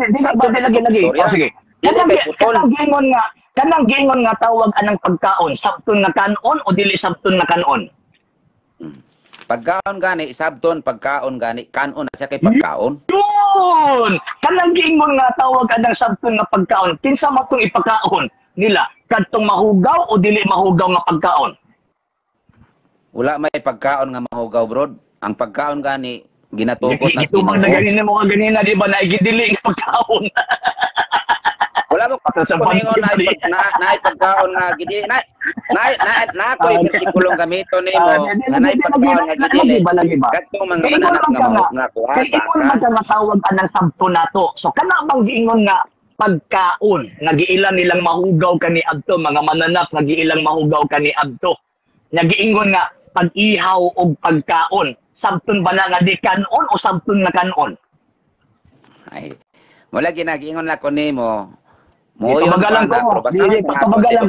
Sige. Kanang giingon nga tawag anang pagkaon, sabton nga kanon o dili sabton nga kanon? Pagkaon gani, sabton pagkaon gani, kanon na siya kay pagkaon. Yun! Kanang giingon nga tawag anang sabton nga pagkaon, kinsa man tong ipagkaon nila? Kadtong mahugaw o dili mahugaw nga pagkaon? Wala may pagkaon nga mahugaw, bro. Ang pagkaon gani ginatukot na Ito bang naganin mo ganina, di ba, na igidili ang pagkaon? Wala mo kuningon na pagkaon nga gidili. Na ako ipasikulong gamito nimo nga na pagkaon nga gidili. Kadtong mga mananap nga kuha. Kaya imo naman ka matawag anang sabto nato. So kana bang giingon nga pagkaon, nagiilan nilang mahugaw kani adto, mga mananap nagiilang mahugaw kani adto. Nagiingon nga pag-ihaw og pagkaon. Sabton ba na nga di kanon o sabton na kanon? Ay, wala ginagiingon na ko nimo. Pabagalan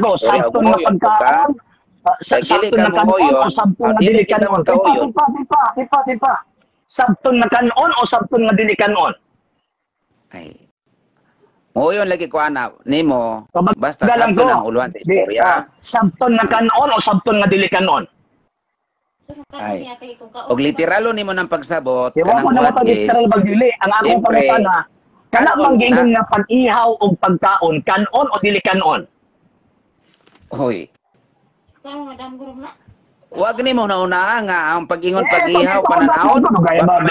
ko, sabton na pagkaon. Sabton na kanon o sabton na dili kanon? Tipa. Sabton na kanon o sabton na dili kanon? Ay, Muuyon lagi ko ana nimo basta sabton ang uluan sa istorya. Sabton na kanon o sabton nga dili kanon? Ay. Og literalo nimo ng pagsabot kanang what is ang akong pangutana. Kana bang giingon nga pag-ihaw og pagkaon kanon o dili kanon? Hoy. Wag nimo nauna nga ang pag-ingon pag-ihaw pananaon.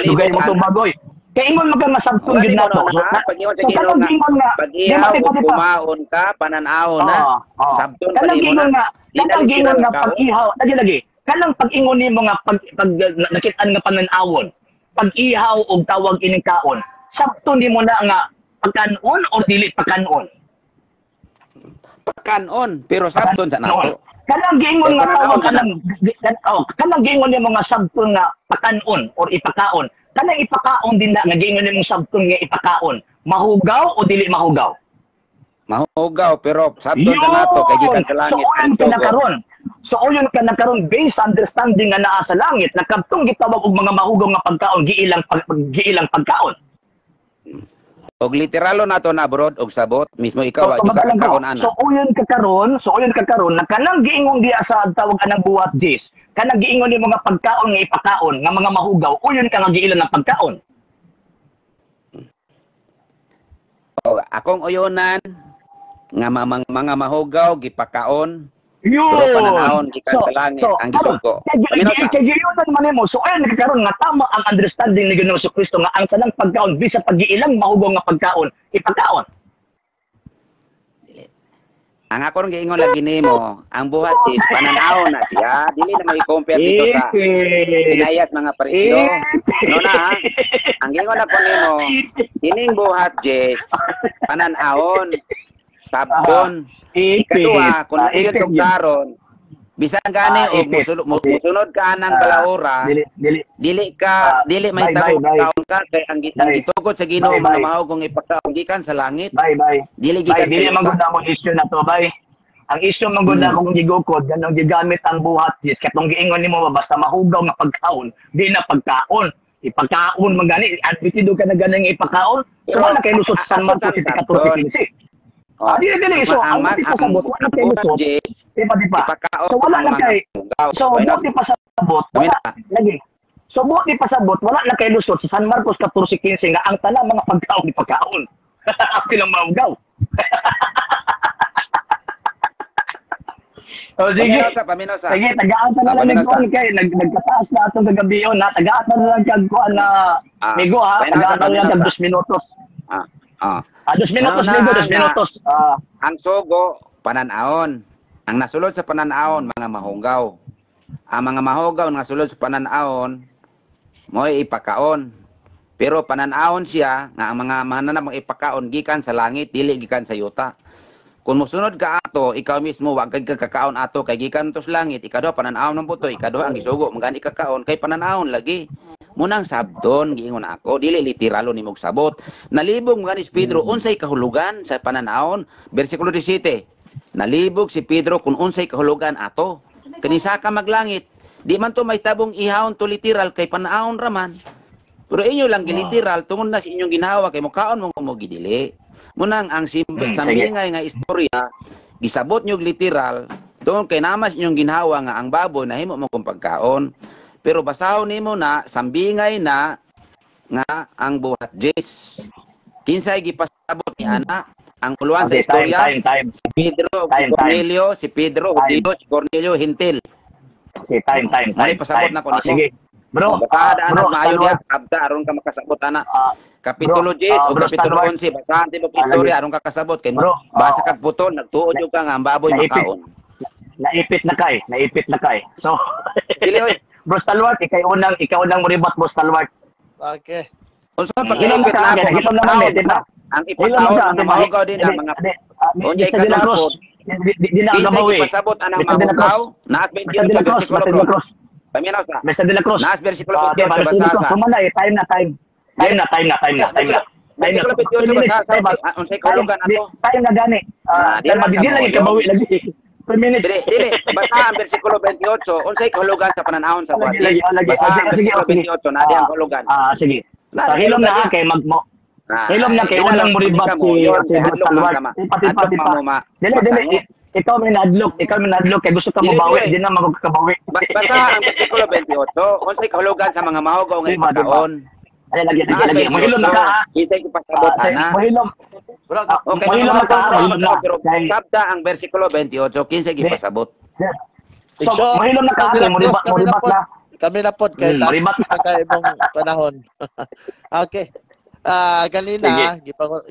Dugay mo tong bagoy. Kaya ingon mo ka masabtong gid nato. Pag-ingon sa Ginoo nga pag-ihaw ug kumaon ka pananaon na. Sabton pa nimo na. Kanang gingon nga pag-ihaw, lagi. Kanang pag-ingon nimo nga pag nakit-an nga pananawon. Pag-ihaw og tawag ining kaon. Sabton nimo na nga pagkanon o dili pagkanon? Pagkanon, pero sabton sa nato. Kanang giingon nga tawag kanang giingon nimo nga sabton nga pagkanon or ipakaon. kanang ipakaon din na nga giingon nimong sabton nga ipakaon. Mahugaw o dili mahugaw? Mahugaw pero sabton sa nato kay gikan sa langit. So uyon ka na karon. So uyon ka na karon based understanding nga naa sa langit nakadtong gitawag og mga mahugaw nga pagkaon giilang pagkaon. Og literalo nato na abroad og sabot mismo ikaw So, ka kaon ana. so uyon ka karon na kanang giingon diya sa tawag anang buhat dis. Kanang giingon ni mga pagkaon nga ipakaon nga mga mahugaw uyon ka nga giilang ng pagkaon. O, akong uyonan nga mga mahugaw gipakaon Yun. pero pananahon gikan sa langit ang gisugo. Kaya yun naman mo. So ayun nagkaroon nga tama ang understanding ni Ginoong Kristo nga ang tanang pagkaon bisa pag-iilang mahugaw nga pagkaon ipagkaon. Ang ako rin giingon lagi nimo, ang buhat is pananahon na siya. Dili na mai-compare dito sa pinayas mga parisyo. No na ha? Ang giingon ako nimo, kining buhat Jess, pananahon, sabton. Ikaduha, kung nangyod kong karon, bisan gani o musunod ka ng balaura, dili may tabong ka, kay ang gitugod sa Ginoo mga mahugong ipakaon gikan sa langit. Dili gikan. Dili magud na mo issue na to, bay. Ang issue magud na kung gigukod, ganong gigamit ang buhat, yes, katong giingon nimo basta mahugaw nga pagkaon, di na pagkaon. Ipagkaon magani, admitido ka na ganang ipakaon, so wala kay lusot sa San Marcos 14:15. Dili. So, ang buti pa sabot, wala kay lusot. Diba? So, wala na kay, so, buti pa sabot, wala, lagi. So, buti pa sabot, wala na kay lusot sa San Marcos 14:15 nga ang tanang mga pagkaon ipagkaon. Ako lang mahugaw. O, sige. Paminosa. Sige, tagaan ka na lang nagkuhan kay, nagkataas na itong kagabiyon, ha? Tagaan ka na lang kagkuhan na, Migo, ha? Tagaan ka na lang kag 2 minutos. 2 minutos, Migo, 2 minutos. Ang sugo, pananaon. Ang nasulod sa pananaon, mga mahunggaw. Ang mga mahugaw nga nasulod sa pananaon, mo'y ipakaon. Pero pananaon siya, nga ang mga mananamang ipakaon, gikan sa langit, dili gikan sa yuta. Kung musunod ka ato, ikaw mismo, wag kay kakaon ato, kay gikan to sa langit, ikaduha, pananaon ng buto, ikaduha, ang gisugo, magani kakaon, kay pananaon lagi. Munang sabdon, giingon ako, dili literalo ni mong sabot. Nalibog mga ni Pedro, unsay kahulugan sa pananaon, versikulo 17. Nalibog si Pedro kung unsay kahulugan ato. Kanisa ka maglangit, di man to may tabong ihawon to literal, kay pananaon raman. Pero inyo lang giliteral, tungod na sa inyong ginawa, kay mukaon mo gidili. Munang ang sambingay nga istorya, gisabot nyo literal, tungod kay namas inyong ginhawa nga ang baboy na himo mo kung pagkaon. Pero basahon nimo na, sambingay na nga ang buhat Jess. Kinsay gipasabot ni ana, ang kuluan sa istorya, si Pedro, si Cornelio, si Pedro, si Cornelio, Hintil. Okay, time. Mari pasabot na ko nito. Sige. Bro, basahan anak maayo diha, sabta aron ka makasabot ana. Kapitulo 10 o kapitulo 11, basahan ti bug istorya aron ka kasabot kay basa kag putol, nagtuod jud ka nga ang baboy makaon. Naipit na kay. So, dili oy. Bro Stalwart, ikaw unang muribat, Bro Stalwart. Okay. Unsa pagilipit na ako, ito naman diba? ang ipataon ang mahugaw din ang mga unya ikadapot. Di na gabawi. Pasabot anang mahugaw, naas 21 sa bersikulo 2. Paminaw sa. Mesa de la Cruz. Naas bersikulo 28 basasa. Sumala time na. Bersikulo 28 basasa. Unsay kahulugan ato? Time na gani. Di lang ikabawi lagi. Per minute. Dili, basa ang bersikulo 28, unsay kahulugan sa pananahon sa buhat. Basa ang bersikulo 28 na di ang kahulugan. Sige. Hilom na kay magmo. Hilom na kay unang muribat si Salwat. Tipa. Dili. Ikaw may nadlok kay gusto ka mabawi, di na magkakabawi. Basa ang bersikulo 28, unsay kahulugan sa mga mahugaw nga ipagkaon. Lagi. Mahilom na ka. Isay ko pasabot ana. Mahilom. Okay, mahilom na pero sabta ang bersikulo 28, kinsay gipasabot. So, mahilom na ka, muribat na. Kami na pod kay muribat na kay imong panahon. Okay. Kanina,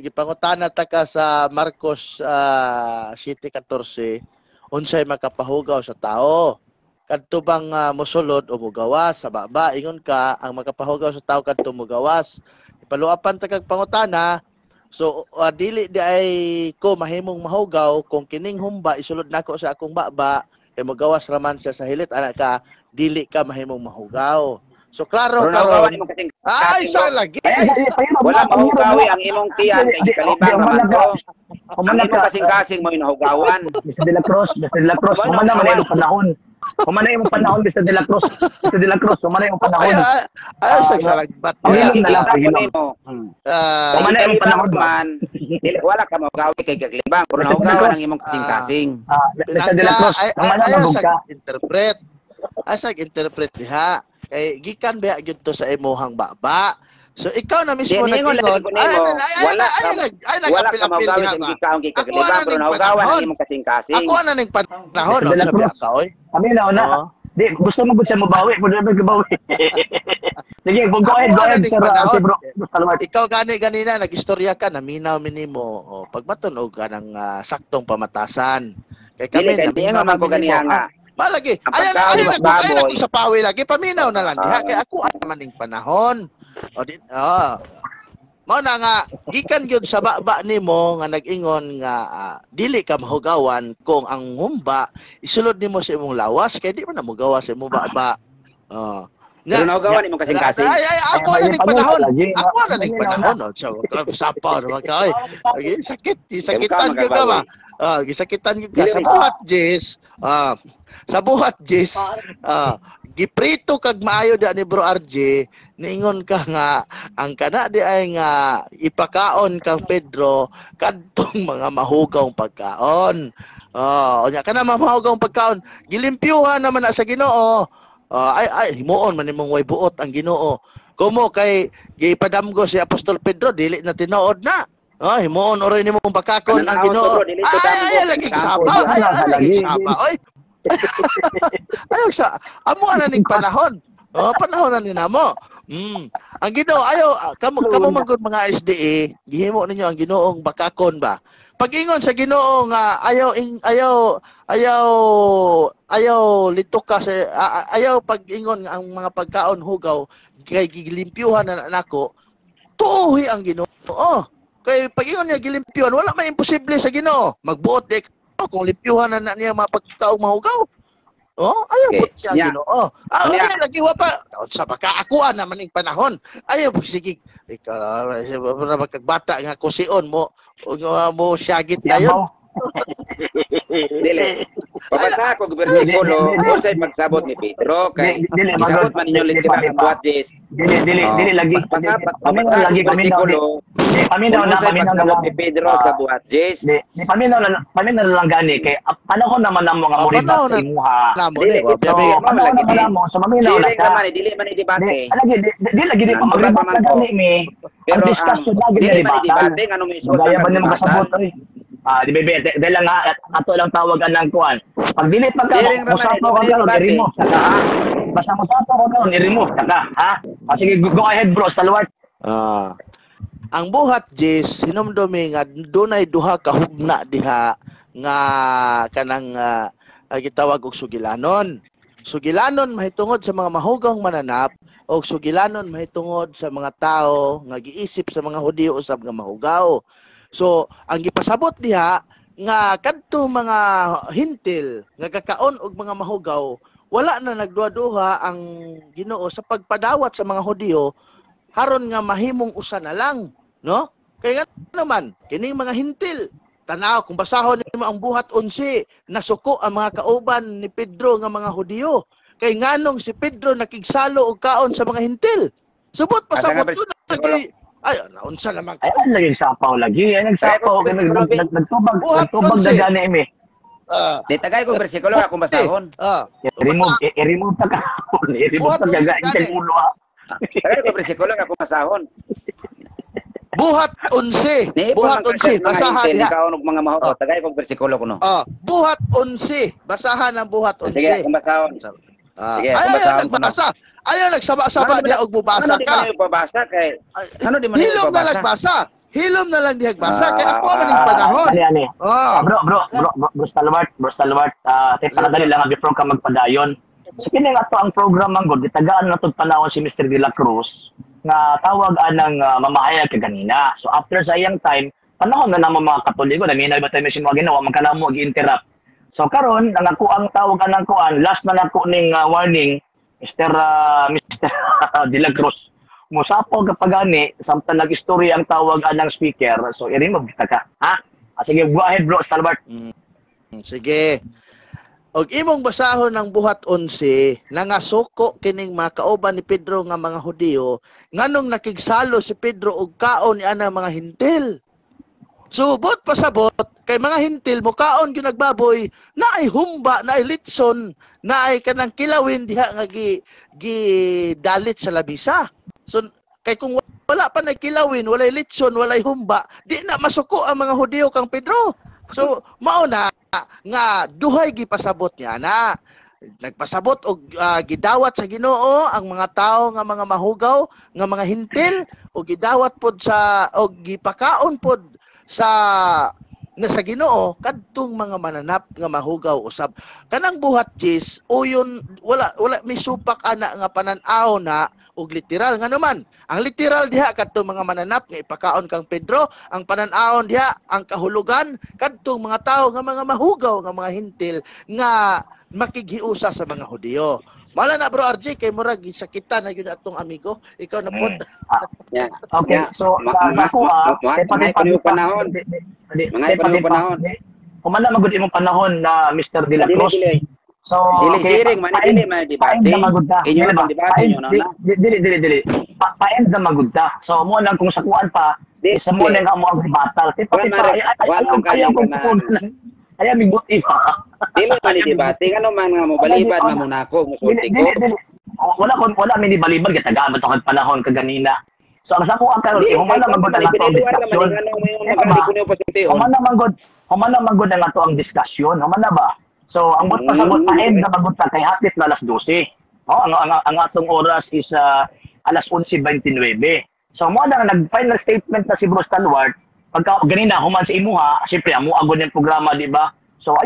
gipangutana ta ka sa Marcos 7:14, unsay makapahugaw sa tao. Kadto bang mosulod o mugawas sa baba, ingon ka, ang makapahugaw sa tao kadto mugawas. Ipaluapan ta kag pangutana, so dili di ay ko mahimong mahugaw kung kining humba isulod nako sa akong baba, kay mugawas raman siya sa hilit, anak ka, dili ka mahimong mahugaw. So klaro Pero naugawan karon. imong kasing Ay, kasing sa bro. lagi. Wala mahugawi ang imong tiyan kay gikalibang naman bro. Ang imong kasing-kasing mo inahugawan. Mr. De La Cruz, Mr. De La Cruz, Wala kumana man naman. yung panahon. Kumana yung panahon, Mr. De La Cruz. Mr. De La Cruz, kumana yung Ay, panahon. ay, sa lagbat. Pangilom na lang, Kita ko pangilom. nimo. Ah, Kumana yung Gikalibang panahon ba? man. Wala ka mahugawi kay gikalibang. Pero nahugawan ang imong kasing-kasing. Mr. De La Cruz, kumana ayaw magug sa ka. interpret. Asa interpret diha. Kay gikan ba gyud to sa imuhang baba. So ikaw na mismo Di, ningon nag-ingon. lagi ko nimo. Wala ka nagapil-apil mahugawi diha sa ba. gikaon kay Ako kaglibang. ana Pero ning nahugawan ang panahon. imong kasing-kasing. Ako ana ning panahon, Mr. De La sabi Cruz. ka oy. Kami na, Oo. Di, gusto mo ba siya mabawi? Pwede na mabawi. Sige, go ahead, Ako ana ning sir. panahon. Bro, Salwart. Ikaw ganina nagistorya ka, naminaw minimo. O pagmatunog ka ng saktong pamatasan. Kay kami Dili, kay naminaw man ko minimo. ganiya nga. Malagi. Ang Ayan pagkaon, mas ayan baboy. sa pawi lagi. Paminaw na lang diha. Kay ako naman ning panahon. O di, mao na nga gikan gyud sa baba nimo nga nag-ingon nga dili ka mahugawan kung ang humba isulod nimo sa imong lawas kay di man na mogawa sa imong baba. Pero nahugawan imong kasing-kasing. Ay, ako Ay, na ning panahon. lagi. Ako na ning panahon. Sapaw naman ka. Ay, sakitan Ikaw ko ka ba? magkabay. Gisakitan ko ka. Dili, Sa buhat, Jess. Sa buhat, Jess. Giprito kag maayo da ni Bro RJ, niingon ka nga ang kana di ay nga ipakaon kang Pedro kadtong mga mahugawng pagkaon. Nya kana mahugawng pagkaon, gilimpyuhan naman na sa Ginoo. Ay himuon man nimong way buot ang Ginoo. Kumo kay gipadamgo si Apostol Pedro dili na tinuod na. Himuon oray nimong bakakon ang Ginoo. Ay lagi sapa. Ay lagi sapa. Oy. Ayaw sa amo na ning panahon. Panahon na ni namo. Ang Ginoo ayaw kamo magud mga SDA, gihimo ninyo ang Ginoong bakakon ba. Pag-ingon sa Ginoo nga ayaw litok ka sa ayaw pag-ingon nga ang mga pagkaon hugaw kay gilimpyuhan na nako. Tuhi ang Ginoo. Kay pag-ingon niya gilimpyuhan, wala may imposible sa Ginoo. Magbuot kung limpyuhan na niya mga pagkaong mahugaw. Ayaw Okay. po siya Yeah. Ginoo. Ayaw nagiwa pa sa pagkaakuan naman ning panahon. Ayaw po sige. Ikaw na magkagbata nga kusion mo syagit dayon. Dili. Pabasa ko bersikulo unsay pagsabot ni Pedro kay Dili, isabot man ninyo litira ang buhat Jess. Dili lagi. Paminaw lagi, paminaw. Paminaw na pagsabot lang. ni Pedro sa buhat Jess. Di paminaw na lang gani kay panahon naman ang mga muriba panahon sa na- imuha. Namo Dili, ni wa ito. biya. Panahon naman mo, so maminaw na Dili ka. naman dili man i-debate. Di lagi di pa magribat na gani mi. Ang discussion lagi na dili man ribatan. i-debate ngano mo isuot Gaya ang ba niya makasabot kagubatan? oy? Di bebe, dahil lang nga, ato lang tawagan ng kuan. Pag dili pa ka, Dili raman, musapo di ka man gano'n, debate. i-remove ka ha? Basta musapo ka gano'n, i-remove ka ha? Sige, go ahead bro, Salwart. Ang buhat Jess hinumdumi nga dunay duha ka hugna diha nga kanang gitawag og sugilanon. Sugilanon mahitungod sa mga mahugang mananap o sugilanon mahitungod sa mga tao nga giisip sa mga Hudiyo usab nga mahugaw. So, ang gipasabot diha nga kadto mga hintil nga kakaon og mga mahugaw, wala na nagduha-duha ang Ginoo sa pagpadawat sa mga Hudiyo haron nga mahimong usa na lang, no? Kaya nga naman, kining mga hintil, tanaw kung basahon nimo ang buhat 11, nasuko ang mga kauban ni Pedro nga mga Hudiyo. Kay nganong si Pedro nakigsalo og kaon sa mga hintil. Subot pasabot ko na ay naunsa naman ka. Ay, lagi sapaw lagi. Ay, nagsapaw. Nagtubag na gani mi. Di tagay ko bersikulo akong basahon. I-remove ta ka. I-remove ta ka. Ikay ulo ha. Tagay ko bersikulo akong basahon. Buhat 11. Buhat 11. Basahan niya. niya. Kaon og mga mahot. Tagay ko bersikulo kuno. Buhat 11. Basahan ang buhat 11. Sige, akong basahon. Sige, akong basahon. Nagbasa. Ayaw nagsaba-saba diya og mubasa ka. Ano di man babasa kay ano di man Hilom na lang basa. Hilom na lang diha basa kay ako man ning panahon. Ani. Bro Salwart, paradali lang before ka magpadayon. So kini nga to ang program man gud gitagaan na tud panahon si Mr. De La Cruz nga tawag anang mamahayag ka ganina. So after sa iyang time, panahon na naman mga Katoliko, naminaw ba tayo may mga ginawa, magkanamo mag-interrupt. So karon nangako ang tawag anang kuan, last na nako ning warning Mr. Mr. De La Cruz. Musapo kapag ani, samtang nag-istorya ang tawag anang speaker, so i-remove kita ka. Ha? Sige, go ahead bro, Stalwart. Sige. Og imong basahon ng buhat 11, nangasuko kining mga kauban ni Pedro nga mga Hudiyo, nganong nakigsalo si Pedro og kaon ni ana mga hintil. Subot pasabot kay mga hintil mo kaon gyud nagbaboy, naay humba, naay litson, naay kanang kilawin diha nga dalit sa labisa. So kay kung wala pa na kilawin, walay litson, walay humba, di na masuko ang mga Hudiyo kang Pedro. So mao na nga duhay gipasabot niya na nagpasabot og gidawat sa Ginoo ang mga tao nga mga mahugaw nga mga hintil og gidawat pod sa og gipakaon pod sa Ginoo kadtong mga mananap nga mahugaw usab kanang buhat Jis uyon wala may supak ana nga panan-aw na og literal nga naman ang literal diha kadtong mga mananap nga ipakaon kang Pedro ang panan-awon diha ang kahulugan kadtong mga tao nga mga mahugaw nga mga hintil nga makighiusa sa mga Hudiyo. Mala na bro RJ kay murag gisakitan na gyud atong amigo ikaw na pod. Okay, so sa ko panahon. Mga panahon. Kumana magud imong panahon na Mr. De La Cruz. So siring man debate. Inyo na debate nyo na. Dili. Pa-end na magud ta. So mo nang kung sakuan pa, sa mo nang amo ang battle. Ayaw mig buti pa. Dili man debate ngano man nga mo balibad man muna ko musulti ko. Wala mi ni balibad gatagaan to kag panahon kaganina. So ang sakuan karon humana magud ang atong diskusyon. Humana magud ang atong diskusyon. Humana ba? So, ang bot pasabot pa end na magunta kay hapit na alas 12. Oh, ang atong oras is alas 11:29. So, mo na nag-final statement na si Bruce Stalwart, pagka ganina human sa imuha, syempre amo agud yung programa, di ba? So,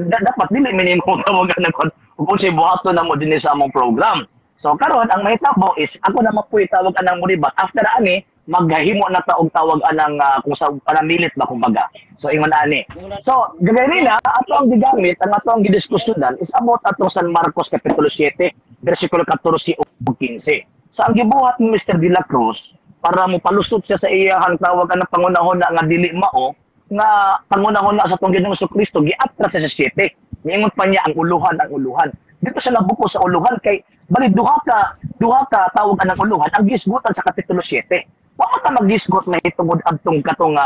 dapat dili minimum tawagan na kung si buhato na mo din sa among program. So, karon ang mahitabo is ako na mapuy tawag anang muribat after ani maghahimo na taog tawag anang kung sa panamilit ba kumbaga. So ingon ani. So gagay na ato ang gigamit ang ato ang gidiskusyonan is about atong San Marcos kapitulo 7 bersikulo 14 ug 15. So ang gibuhat ni Mr. De La Cruz para mo palusot siya sa iyang tawag anang pangunahon na nga dili mao nga pangunahon na sa tong Ginoong Kristo giatra sa 7. Niingon pa niya ang uluhan. Dito sa nabuko sa uluhan kay bali duha ka tawag anang uluhan ang gisgutan sa kapitulo 7. Wa ta maggisgot na hitungod adtong katong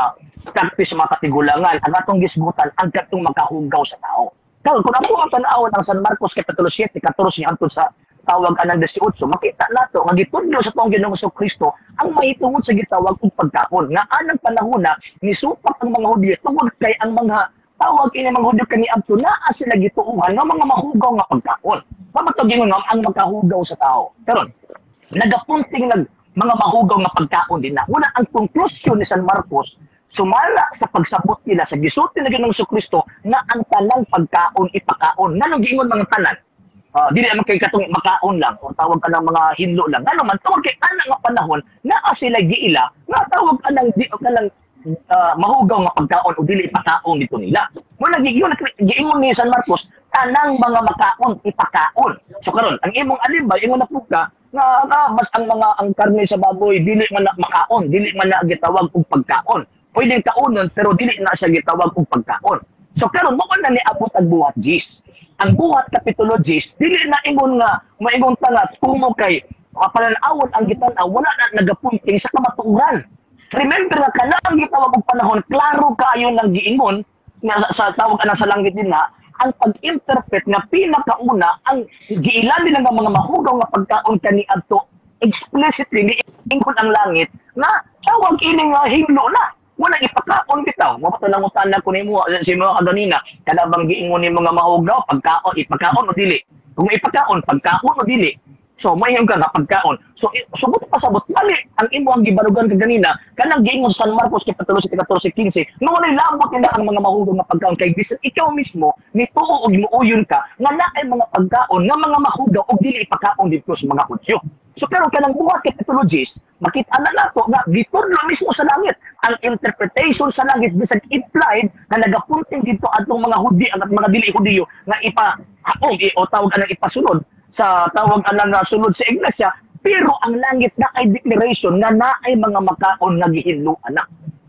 practice mga katigulangan ang atong gisgutan ang katong makahugaw sa tao. Kung ako ang tan-awon ang San Marcos kapitulo 7 14 hangtod sa tawag anang 18 makita nato nga gitudlo sa tong Ginoong Kristo ang mahitungod sa gitawag og pagkaon nga anang panahon na nisupak ang mga Hudiyo tungod kay ang mga tawag ini mga Hudiyo kaniadto naa sila gituuhan nga mga mahugaw nga pagkaon. Pamatugingon nga ang makahugaw sa tao. Karon nagapunting mga mahugaw nga pagkaon din na. Una, ang konklusyon ni San Marcos, sumala sa pagsabot nila sa gisulti na Ginoong Kristo na ang tanang pagkaon ipakaon. Nanong giingon mga tanan? Dili naman kay katong makaon lang o tawag ka ng mga hinlo lang. Nga naman, tawag kay anak nga panahon na sila giila nga tawag ka ng mahugaw nga pagkaon o dili ipakaon dito nila. Muna giingon ni San Marcos, tanang mga makaon ipakaon. So karon, ang imong alimbay, ingon na po ka, nga mas ang karne sa baboy dili man na makaon, dili man na gitawag og pagkaon. Pwedeng kaonon pero dili na siya gitawag og pagkaon. So karon mo na niabot ang buhat Jis. Ang buhat kapitulo 10 dili na ingon nga maingon ta nga kumo kay panan-awon ang gitan-aw wala na nagapunting sa kamatuoran. Remember nga kanang gitawag og panahon klaro kaayo nang giingon nga sa tawag ana sa langit din na ang pag-interpret nga pinakauna ang giilan nila nga mga mahugaw nga pagkaon kaniadto explicitly giingon ang langit na tawag ini nga himno na wala ipakaon bitaw mo patanangutan na ko nimo si mga kanina kada bang giingon ni mga mahugaw pagkaon ipakaon o dili kung ipakaon pagkaon o dili so may yung ka pagkaon so subot pasabot mali ang imo ang gibarugan kaganina kanang giingon San Marcos kapitulo 14:15 no walay lambot nila ang mga mahugaw nga pagkaon kay bisan ikaw mismo nituo og muuyon ka nga naay mga pagkaon nga mga mahugaw og dili ipakaon dito sa mga Hudyo. So pero kanang buhat kapitulo 10 makita na nato nga gitudlo mismo sa langit ang interpretation sa langit bisag implied nga nagapunting dito atong mga Hudyo at mga dili Hudyo nga ipahaong o tawag anang ipasunod sa tawag anang sulod sa iglesia, pero ang langit na ay declaration nga naay mga makaon nga gihinluan na.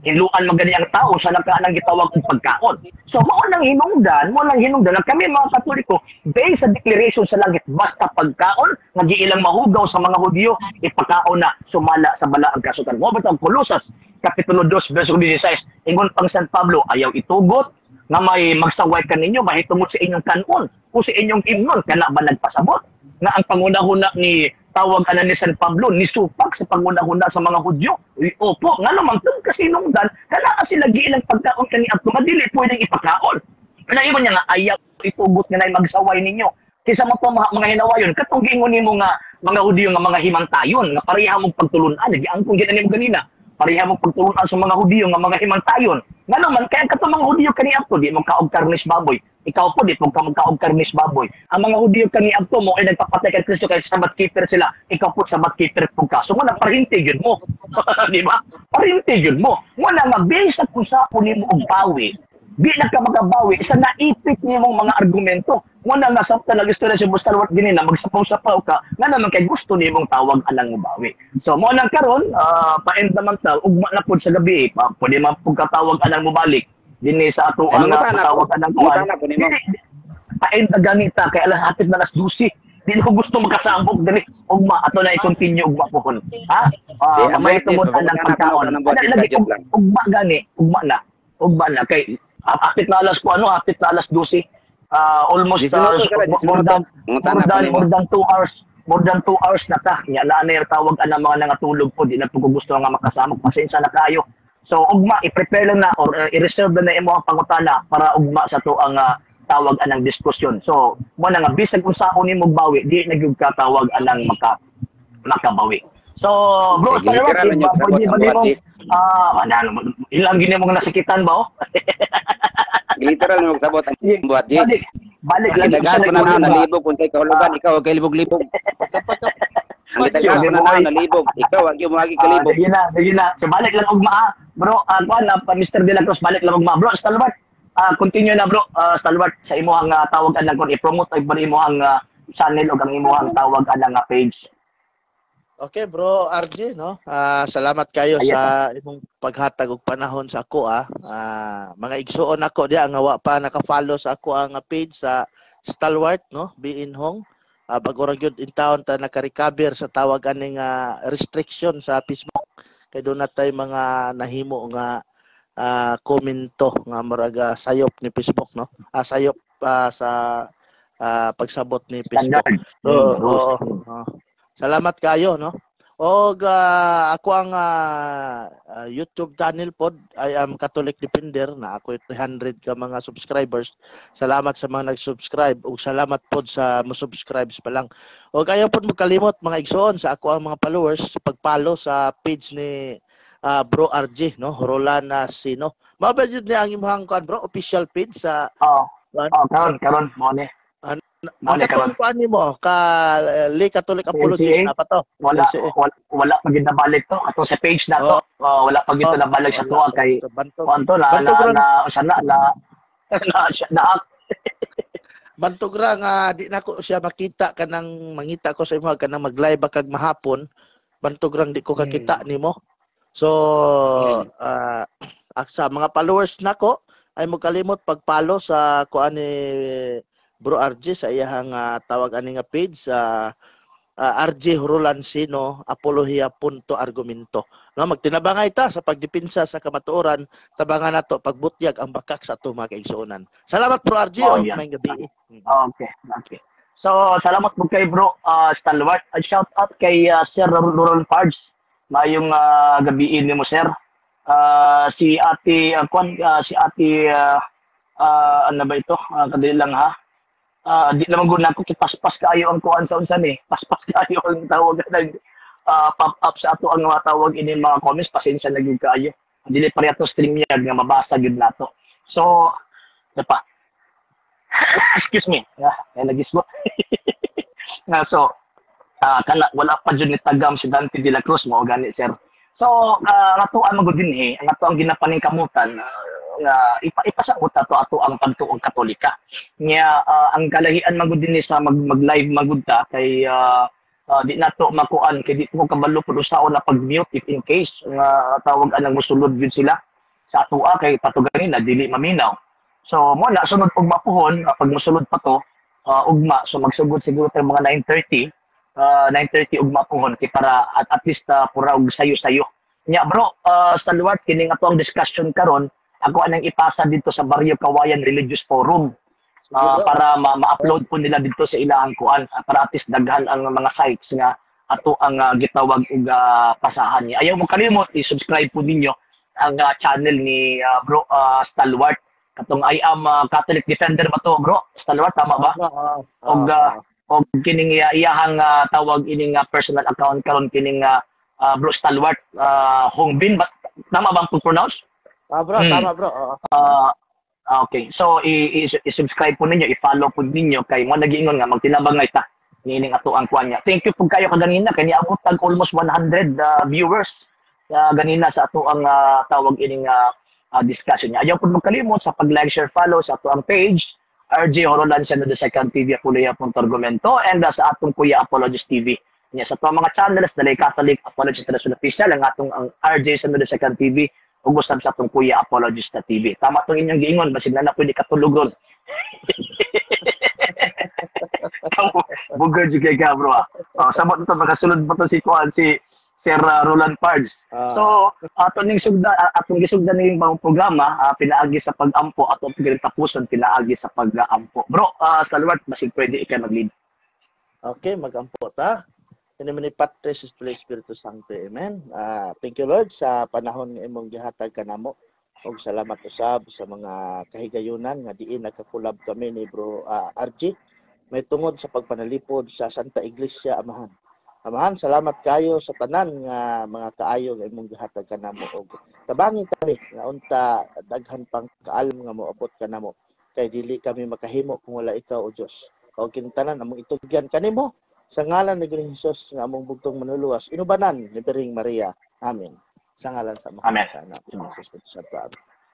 Hinluan magani ang tao sa nagkaanang gitawag og pagkaon. So mo nang hinungdan ang kami mga Katoliko based sa declaration sa langit basta pagkaon nga giilang mahugaw sa mga Hudyo ipakaon na sumala sa balaang kasukan. Mo bitang Kolosas kapitulo 2 verso 16 ingon pang San Pablo ayaw itugot nga may magsaway kaninyo mahitungod sa inyong kanon o sa inyong himnon kana ba nagpasabot nga ang pangunahuna ni tawag ana ni San Pablo ni supak sa pangunahuna sa mga Hudyo. Opo, nga naman tong kasinungdan kana sila giilang pagkaon kani adto madili pwedeng ipakaon. Kana imo niya nga ayaw itugot nga nay magsaway ninyo. Kisa mo to mga hinawayon katong giingon nimo nga mga Hudyo nga mga himantayon nga pareha mong pagtulunan giangkon gid nimo ganina. Pareha mong pagtulunan sa mga Hudyo nga mga himantayon. Nga naman kaya katong mga Hudyo kani adto di mo kaog karnis baboy. Ikaw po, di po ka magkaog karnis baboy. Ang mga Hudyo kani adto mo ay nagpapatay kay Kristo kay Sabbath keeper sila. Ikaw po Sabbath keeper po ka. So mo na parintig yun mo. Di ba? Parintig yun mo. Mo na nga base kung sa nimo og bawi. Di na ka magabawi sa naipit nimong mga argumento. Mo na nga sa talaga istorya si Bustalwat ginina magsapaw-sapaw ka nga naman kay gusto nimong tawag anang bawi. So mo nang karon pa-end naman ta ugma na pud sa gabi pwede man pud katawag anang mobalik. Dini sa ato ang tawag ng kuwan. Paend na ganita kay alas hatid na alas 12. Di ko gusto makasambok dali. Ugma ato na i-continue ugma po kon. Ha? May tumod ang pagkaon. Lagi ugma gani, ugma na kay hapit na alas ko hapit na alas 12. Almost more than 2 hours. More than 2 hours na ta. Nya na na tawag ang mga nangatulog po di na po ko gusto nga makasama. Pasensya na kayo. So ugma i-prepare lang na or i-reserve na imo ang pangutana para ugma sa to ang tawag anang diskusyon. So mo na nga bisag unsaon nimo bawi di nagyud ka tawag anang makabawi. So bro, pwede ba nimo ilang gini mo nasikitan ba oh? Literal mo sabot ang buhat Jis. Balik lang sa nalibog kung say kahulugan ikaw kay libog-libog. Ang tagas na nalibog, ikaw ang yung mga kalibog. Sige na. So balik lang ugma bro. Mr. De La Cruz balik lang ugma bro. Stalwart. Continue na bro. Stalwart sa imong tawag anang kon i-promote ay bali imong channel ug ang imong tawag anang page. Okay bro RJ no. Salamat kayo sa imong paghatag og panahon sa ako mga igsuon ako diha nga wa pa naka-follow sa ako ang page sa Stalwart no, Biinhong. Bagurang yun in town ta naka-recover sa tawag aning restriction sa Facebook kay doon natay mga nahimo nga komento nga muraga sayop ni Facebook no, sayop sa pagsabot ni Facebook. Salamat kayo no. Og ako ang YouTube channel pod I am Catholic Defender na ako 300 ka mga subscribers. Salamat sa mga nag-subscribe ug salamat pod sa mo-subscribes pa lang. Og ayaw pod magkalimot mga igsoon sa ako ang mga followers pag-follow sa page ni Bro RJ no, Roland Sino. Mao ba jud ni ang imong kan bro official page sa karon mo ni. Katong kuan nimo ka Catholic Apologist na pa to. Wala pa gid nabalik to ato sa page na to. Wala pa gid nabalik sa to kay kanto na Bantugra nga di nako siya makita kanang mangita ko sa imo kanang mag-live kag mahapon. Bantugrang di ko kakita nimo. So sa mga followers nako ay mo kalimot pag-follow sa kuan ni Bro RJ sa iyang tawag ani nga page sa RJ Rolansino apologia.argumento. No, magtinabangay ta sa pagdipinsa sa kamatuoran, tabangan nato pagbutyag ang bakak sa ato mga kaigsuonan. Salamat Bro RJ may gabi. Okay. So salamat po kay Bro Stalwart. Shout out kay Sir Rural Pards. Mayong gabi nimo sir. Si Ate ano ba ito? Kadili lang ha. Di naman gud nako kipaspas kaayo ang kuan sa unsan paspas kaayo ang tawag nag pop up sa ato ang mga tawag ini mga comments pasensya na gyud kaayo dili pareha to stream niya nga mabasa gyud nato so pa excuse me nagisgot so kana wala pa jud ni tagam si Dante De La Cruz mo gani sir so ato ang magud dinhi ang ato ang ginapaningkamutan nga ipasabot ato ang pagtuong Katolika. Nya ang kalahian magud dinhi sa mag-live magud ta kay di nato makuan kay di ko kabalo pud usaon na pag-mute if in case nga tawag anang mosulod gyud sila sa atoa kay patuganin na dili maminaw. So mo na sunod og mapuhon pag mosulod pa to ugma so magsugod siguro tay mga 9:30 ugma puhon kay para at least pura og sayo-sayo. Nya bro, sa luwat kining ato ang discussion karon, ako anang ipasa dito sa Barrio Kawayan Religious Forum para ma-upload po nila dito sa ilahang kuan para at least daghan ang mga sites nga ato ang gitawag og pasahan niya. Ayaw mo kalimot i-subscribe po ninyo ang channel ni bro Stalwart katong I am Catholic Defender ba to bro? Stalwart tama ba? Og kining iyahang tawag ining personal account karon kining bro Stalwart Hongbin ba tama bang pronounce? Bro, tama bro. Okay. So i-subscribe po ninyo, i-follow po ninyo kay mo nagiingon nga magtinabangay ta niining ato ang kuan niya. Thank you po kayo kaganina kay niabot tag almost 100 viewers ganina sa ato ang tawag ining discussion niya. Ayaw po magkalimot sa pag-like, share, follow sa ato ang page RJ Horolan sa the second TV Apulia.argumento and sa atong Kuya Apologist TV. Nya sa to mga channels Dalay Catholic Apologist International Official ang atong ang RJ sa the second TV ug usab sa atong Kuya Apologist TV. Tama tong inyong giingon basig na pwede katulugon. Bugger jud kay bro. Sabot nito makasulod pa to si Kuan si Sir Roland Pards. So atong gisugdan ning mga programa pinaagi sa pag-ampo ato ang tapuson pinaagi sa pag-ampo. Bro, Stalwart basig pwede ika mag-lead. Okay, mag-ampo ta. In the Patris Espiritu Sancto. Amen. Thank you Lord sa panahon nga imong gihatag kanamo. Og salamat usab sa mga kahigayunan nga diin nagkakulab kami ni Bro RG. May tungod sa pagpanalipod sa Santa Iglesia Amahan. Amahan, salamat kayo sa tanan nga mga kaayo nga imong gihatag kanamo og tabangi kami nga unta daghan pang kaalam nga moabot kanamo kay dili kami makahimo kung wala ikaw o Dios. Og kintanan among itugyan kanimo sa ngalan ni Hesus nga among bugtong manuluwas inubanan ni Biring Maria. Amen. Sa ngalan sa mga anak ni Jesus Santo.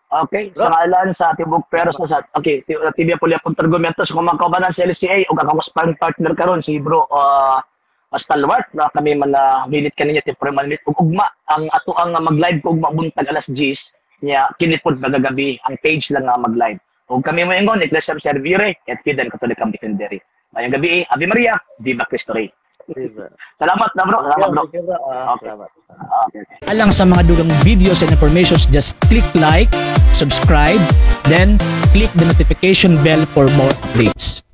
Okay, sa ngalan sa tibok pero sa okay, TV Apulia.argumento sa mga kaubanan sa LCA ug ako sa partner karon si Bro Stalwart na kami man minute kanina tipre manit ug ugma ang ato ang mag-live ko ugma buntag alas 10 nya kinipod magagabi ang page lang nga mag-live. Ug kami mo ingon Iglesia Servire at Kidan Katolikam Defendere. Mayang gabi, Ave Maria, Viva Cristo Rey. Salamat na bro. Salamat bro. Salamat. Alang sa mga dugang videos and informations, just click like, subscribe, then click the notification bell for more updates.